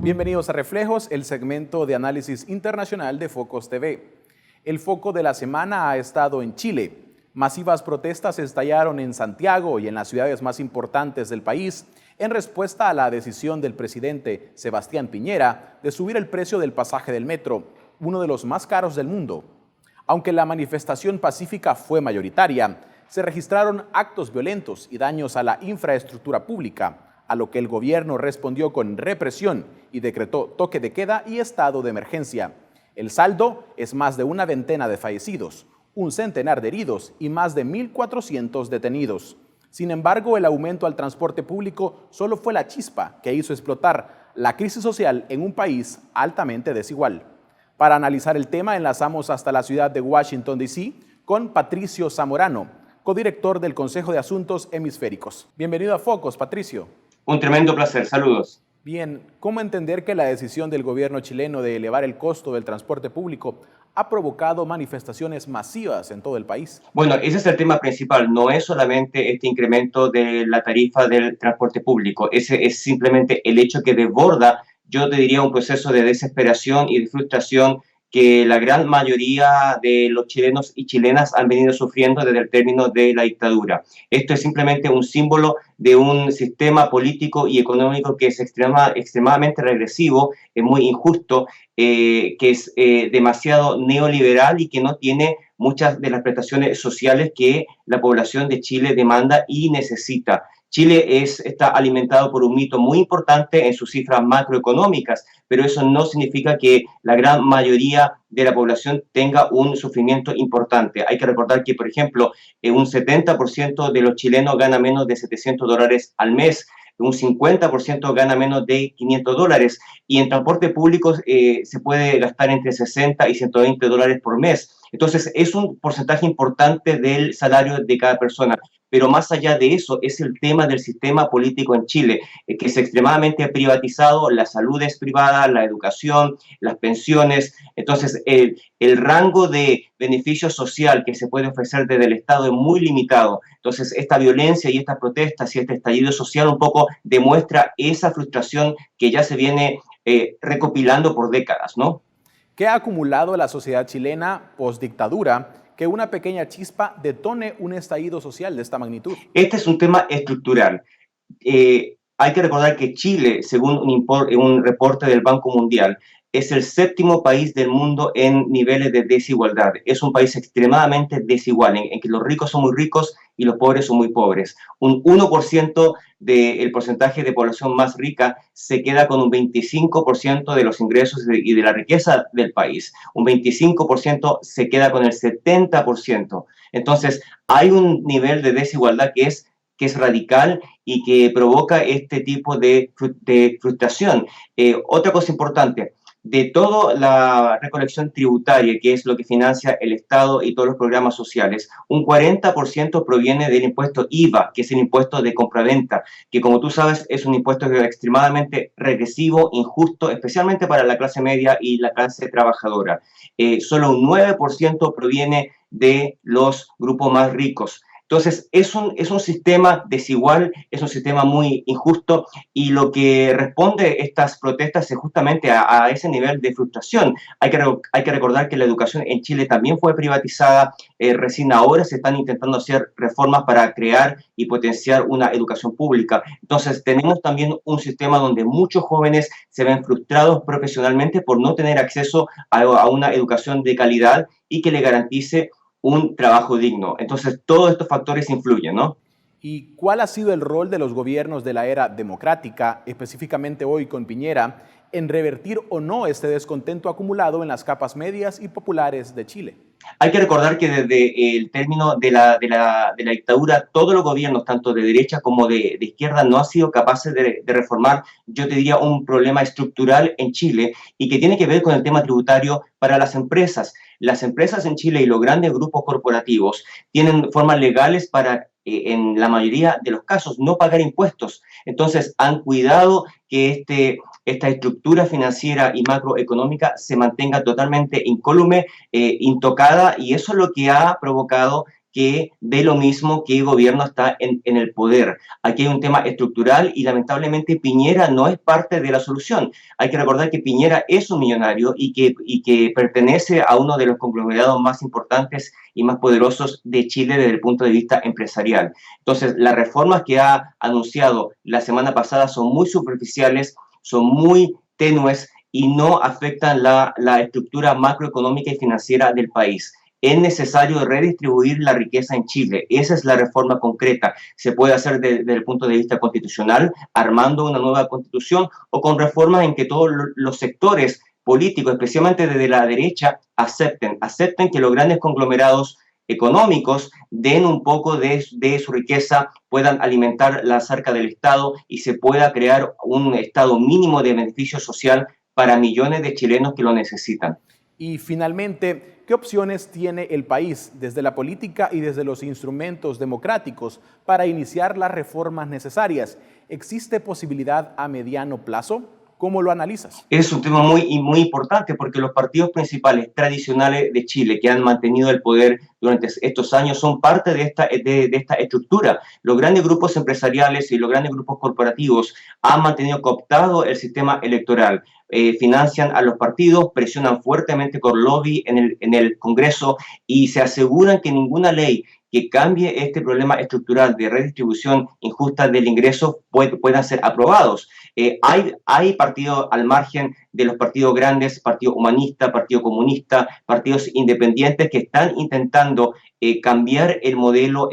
S3: Bienvenidos a Reflejos, el segmento de análisis internacional de Focos TV. El foco de la semana ha estado en Chile. Masivas protestas estallaron en Santiago y en las ciudades más importantes del país en respuesta a la decisión del presidente Sebastián Piñera de subir el precio del pasaje del metro, uno de los más caros del mundo. Aunque la manifestación pacífica fue mayoritaria, se registraron actos violentos y daños a la infraestructura pública, a lo que el gobierno respondió con represión y decretó toque de queda y estado de emergencia. El saldo es más de una veintena de fallecidos, un centenar de heridos y más de 1.400 detenidos. Sin embargo, el aumento al transporte público solo fue la chispa que hizo explotar la crisis social en un país altamente desigual. Para analizar el tema, enlazamos hasta la ciudad de Washington, D.C. con Patricio Zamorano, codirector del Consejo de Asuntos Hemisféricos. Bienvenido a Focos, Patricio.
S10: Un tremendo placer, saludos.
S3: Bien, ¿cómo entender que la decisión del gobierno chileno de elevar el costo del transporte público ha provocado manifestaciones masivas en todo el país?
S10: Bueno, ese es el tema principal. No es solamente este incremento de la tarifa del transporte público. Ese es simplemente el hecho que desborda, yo te diría, un proceso de desesperación y de frustración que la gran mayoría de los chilenos y chilenas han venido sufriendo desde el término de la dictadura. Esto es simplemente un símbolo de un sistema político y económico que es extremadamente regresivo, es muy injusto, que es demasiado neoliberal y que no tiene muchas de las prestaciones sociales que la población de Chile demanda y necesita. Chile está alimentado por un mito muy importante en sus cifras macroeconómicas, pero eso no significa que la gran mayoría de la población tenga un sufrimiento importante. Hay que recordar que, por ejemplo, un 70% de los chilenos gana menos de $700 al mes, un 50% gana menos de $500 y en transporte público se puede gastar entre $60 y $120 por mes. Entonces, es un porcentaje importante del salario de cada persona. Pero más allá de eso, es el tema del sistema político en Chile, que es extremadamente privatizado, la salud es privada, la educación, las pensiones. Entonces, el rango de beneficio social que se puede ofrecer desde el Estado es muy limitado. Entonces, esta violencia y estas protestas y este estallido social un poco demuestra esa frustración que ya se viene recopilando por décadas, ¿no?
S3: ¿Qué ha acumulado la sociedad chilena postdictadura que una pequeña chispa detone un estallido social de esta magnitud?
S10: Este es un tema estructural. Hay que recordar que Chile, según un reporte del Banco Mundial, es el 7º país del mundo en niveles de desigualdad. Es un país extremadamente desigual, en que los ricos son muy ricos y los pobres son muy pobres. Un 1% del porcentaje de población más rica se queda con un 25% de los ingresos y de la riqueza del país. Un 25% se queda con el 70%. Entonces, hay un nivel de desigualdad que es radical y que provoca este tipo de frustración. Otra cosa importante, de toda la recolección tributaria, que es lo que financia el Estado y todos los programas sociales, un 40% proviene del impuesto IVA, que es el impuesto de compraventa, que como tú sabes es un impuesto extremadamente regresivo, injusto, especialmente para la clase media y la clase trabajadora. Solo un 9% proviene de los grupos más ricos. Entonces, es un sistema desigual, es un sistema muy injusto y lo que responde estas protestas es justamente a ese nivel de frustración. Hay que recordar que la educación en Chile también fue privatizada, recién ahora se están intentando hacer reformas para crear y potenciar una educación pública. Entonces, tenemos también un sistema donde muchos jóvenes se ven frustrados profesionalmente por no tener acceso a una educación de calidad y que le garantice un trabajo digno. Entonces, todos estos factores influyen, ¿no?
S3: ¿Y cuál ha sido el rol de los gobiernos de la era democrática, específicamente hoy con Piñera, en revertir o no este descontento acumulado en las capas medias y populares de Chile?
S10: Hay que recordar que desde el término de la dictadura, todos los gobiernos, tanto de derecha como de izquierda, no han sido capaces de reformar, yo te diría, un problema estructural en Chile y que tiene que ver con el tema tributario para las empresas. Las empresas en Chile y los grandes grupos corporativos tienen formas legales para, en la mayoría de los casos, no pagar impuestos. Entonces, han cuidado que esta estructura financiera y macroeconómica se mantenga totalmente incólume, intocada, y eso es lo que ha provocado que dé lo mismo que el gobierno está en el poder. Aquí hay un tema estructural y lamentablemente Piñera no es parte de la solución. Hay que recordar que Piñera es un millonario y que pertenece a uno de los conglomerados más importantes y más poderosos de Chile desde el punto de vista empresarial. Entonces, las reformas que ha anunciado la semana pasada son muy superficiales, son muy tenues y no afectan la estructura macroeconómica y financiera del país. Es necesario redistribuir la riqueza en Chile. Esa es la reforma concreta. Se puede hacer desde el punto de vista constitucional, armando una nueva constitución, o con reformas en que todos los sectores políticos, especialmente desde la derecha, acepten que los grandes conglomerados económicos den un poco de su riqueza, puedan alimentar la arca del Estado y se pueda crear un Estado mínimo de beneficio social para millones de chilenos que lo necesitan.
S3: Y finalmente, ¿qué opciones tiene el país desde la política y desde los instrumentos democráticos para iniciar las reformas necesarias? ¿Existe posibilidad a mediano plazo? ¿Cómo lo analizas?
S10: Es un tema muy importante porque los partidos principales tradicionales de Chile que han mantenido el poder durante estos años son parte de esta estructura. Los grandes grupos empresariales y los grandes grupos corporativos han mantenido cooptado el sistema electoral. Financian a los partidos, presionan fuertemente con lobby en el Congreso y se aseguran que ninguna ley que cambie este problema estructural de redistribución injusta del ingreso puedan ser aprobados. Hay partidos al margen de los partidos grandes, Partido Humanista, Partido Comunista, partidos independientes que están intentando cambiar el modelo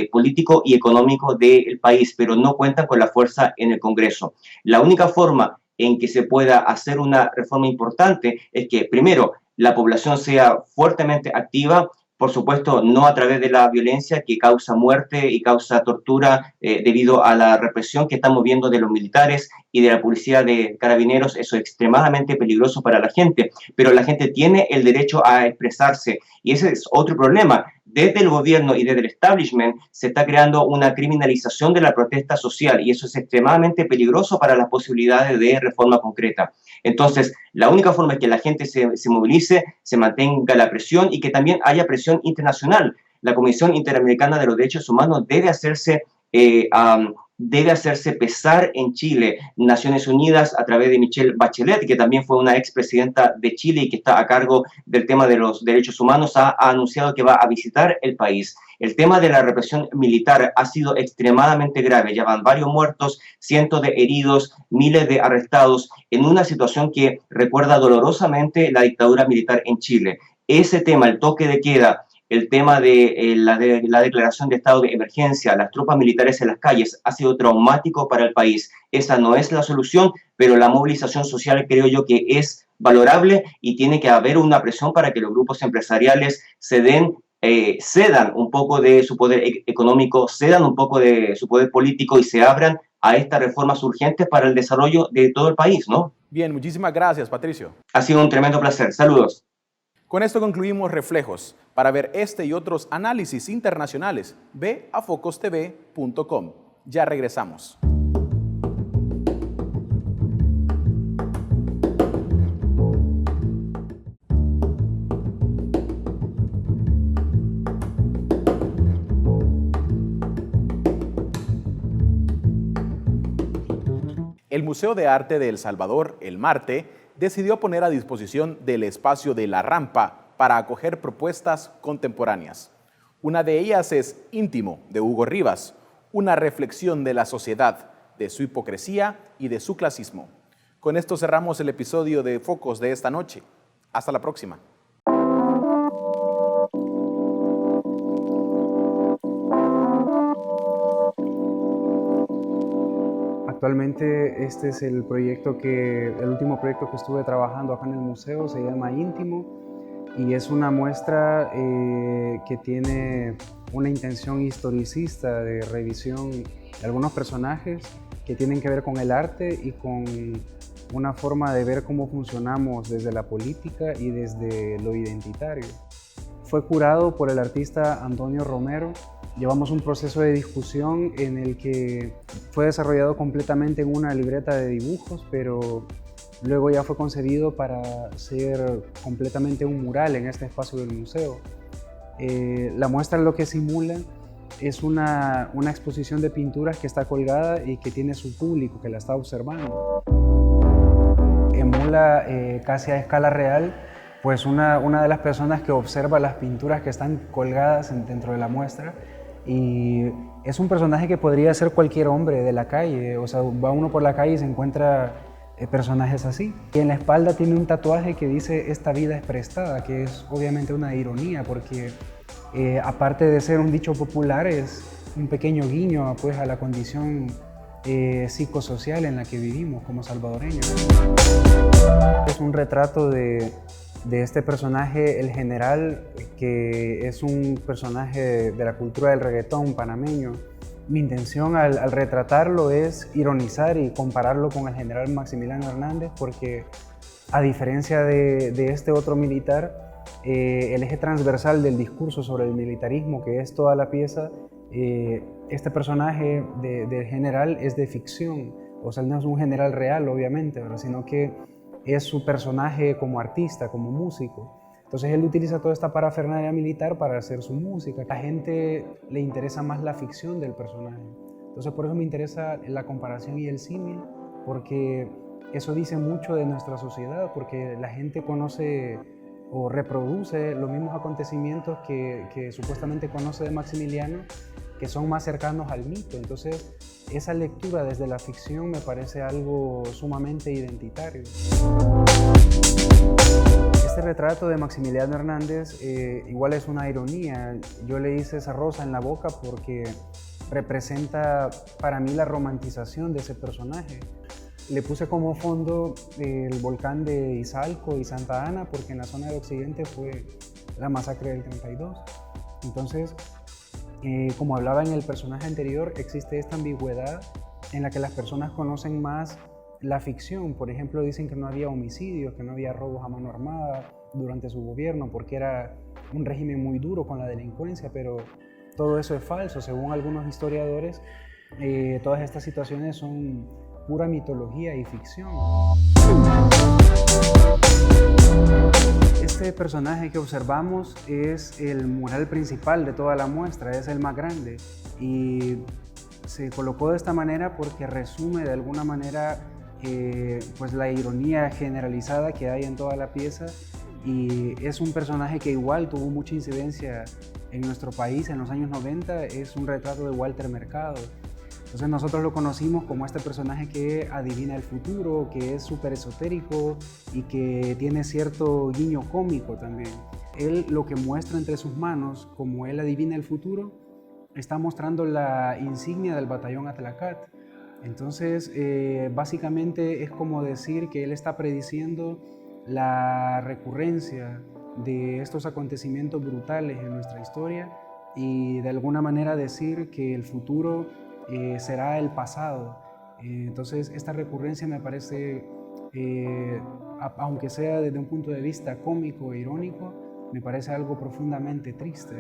S10: político y económico del país, pero no cuentan con la fuerza en el Congreso. La única forma en que se pueda hacer una reforma importante es que, primero, la población sea fuertemente activa, por supuesto, no a través de la violencia que causa muerte y causa tortura debido a la represión que estamos viendo de los militares y de la policía de carabineros. Eso es extremadamente peligroso para la gente, pero la gente tiene el derecho a expresarse y ese es otro problema. Desde el gobierno y desde el establishment se está creando una criminalización de la protesta social y eso es extremadamente peligroso para las posibilidades de reforma concreta. Entonces, la única forma es que la gente se movilice, se mantenga la presión y que también haya presión internacional. La Comisión Interamericana de los Derechos Humanos debe hacerse pesar en Chile. Naciones Unidas, a través de Michelle Bachelet, que también fue una expresidenta de Chile y que está a cargo del tema de los derechos humanos, ha anunciado que va a visitar el país. El tema de la represión militar ha sido extremadamente grave. Ya van varios muertos, cientos de heridos, miles de arrestados, en una situación que recuerda dolorosamente la dictadura militar en Chile. Ese tema, el toque de queda, el tema de la declaración de estado de emergencia, las tropas militares en las calles, ha sido traumático para el país. Esa no es la solución, pero la movilización social creo yo que es valorable y tiene que haber una presión para que los grupos empresariales cedan un poco de su poder económico, cedan un poco de su poder político y se abran a estas reformas urgentes para el desarrollo de todo el país, ¿no?
S3: Bien, muchísimas gracias, Patricio.
S10: Ha sido un tremendo placer. Saludos.
S3: Con esto concluimos Reflejos. Para ver este y otros análisis internacionales, ve a focostv.com. Ya regresamos. El Museo de Arte de El Salvador, el MARTE, decidió poner a disposición del espacio de La Rampa para acoger propuestas contemporáneas. Una de ellas es Íntimo, de Hugo Rivas, una reflexión de la sociedad, de su hipocresía y de su clasismo. Con esto cerramos el episodio de Focos de esta noche. Hasta la próxima.
S11: Actualmente este es el último proyecto que estuve trabajando acá en el museo, se llama Íntimo y es una muestra que tiene una intención historicista de revisión de algunos personajes que tienen que ver con el arte y con una forma de ver cómo funcionamos desde la política y desde lo identitario. Fue curado por el artista Antonio Romero. Llevamos un proceso de discusión en el que fue desarrollado completamente en una libreta de dibujos, pero luego ya fue concebido para ser completamente un mural en este espacio del museo. La muestra lo que simula es una exposición de pinturas que está colgada y que tiene su público que la está observando. Emula casi a escala real pues una de las personas que observa las pinturas que están colgadas dentro de la muestra. Y es un personaje que podría ser cualquier hombre de la calle, o sea, va uno por la calle y se encuentra personajes así. Y en la espalda tiene un tatuaje que dice "esta vida es prestada", que es obviamente una ironía porque aparte de ser un dicho popular es un pequeño guiño pues a la condición psicosocial en la que vivimos como salvadoreños. Es un retrato de este personaje, el general, que es un personaje de la cultura del reggaetón panameño. Mi intención al retratarlo es ironizar y compararlo con el general Maximiliano Hernández, porque a diferencia de este otro militar, el eje transversal del discurso sobre el militarismo, que es toda la pieza, este personaje del general es de ficción. O sea, él no es un general real, obviamente, ¿verdad? Sino que es su personaje como artista, como músico. Entonces él utiliza toda esta parafernalia militar para hacer su música. A la gente le interesa más la ficción del personaje. Entonces por eso me interesa la comparación y el símil, porque eso dice mucho de nuestra sociedad, porque la gente conoce o reproduce los mismos acontecimientos que supuestamente conoce de Maximiliano, que son más cercanos al mito. Entonces, esa lectura desde la ficción me parece algo sumamente identitario. Este retrato de Maximiliano Hernández igual es una ironía. Yo le hice esa rosa en la boca porque representa para mí la romantización de ese personaje. Le puse como fondo el volcán de Izalco y Santa Ana porque en la zona del occidente fue la masacre del 32. Entonces, como hablaba en el personaje anterior, existe esta ambigüedad en la que las personas conocen más la ficción. Por ejemplo, dicen que no había homicidios, que no había robos a mano armada durante su gobierno porque era un régimen muy duro con la delincuencia, pero todo eso es falso. Según algunos historiadores, todas estas situaciones son pura mitología y ficción. Este personaje que observamos es el mural principal de toda la muestra, es el más grande y se colocó de esta manera porque resume de alguna manera pues la ironía generalizada que hay en toda la pieza, y es un personaje que igual tuvo mucha incidencia en nuestro país en los años 90, es un retrato de Walter Mercado. Entonces nosotros lo conocimos como este personaje que adivina el futuro, que es súper esotérico y que tiene cierto guiño cómico también. Él lo que muestra entre sus manos, como él adivina el futuro, está mostrando la insignia del batallón Atlacat. Entonces básicamente es como decir que él está prediciendo la recurrencia de estos acontecimientos brutales en nuestra historia y de alguna manera decir que el futuro será el pasado. Entonces esta recurrencia me parece, aunque sea desde un punto de vista cómico e irónico, me parece algo profundamente triste.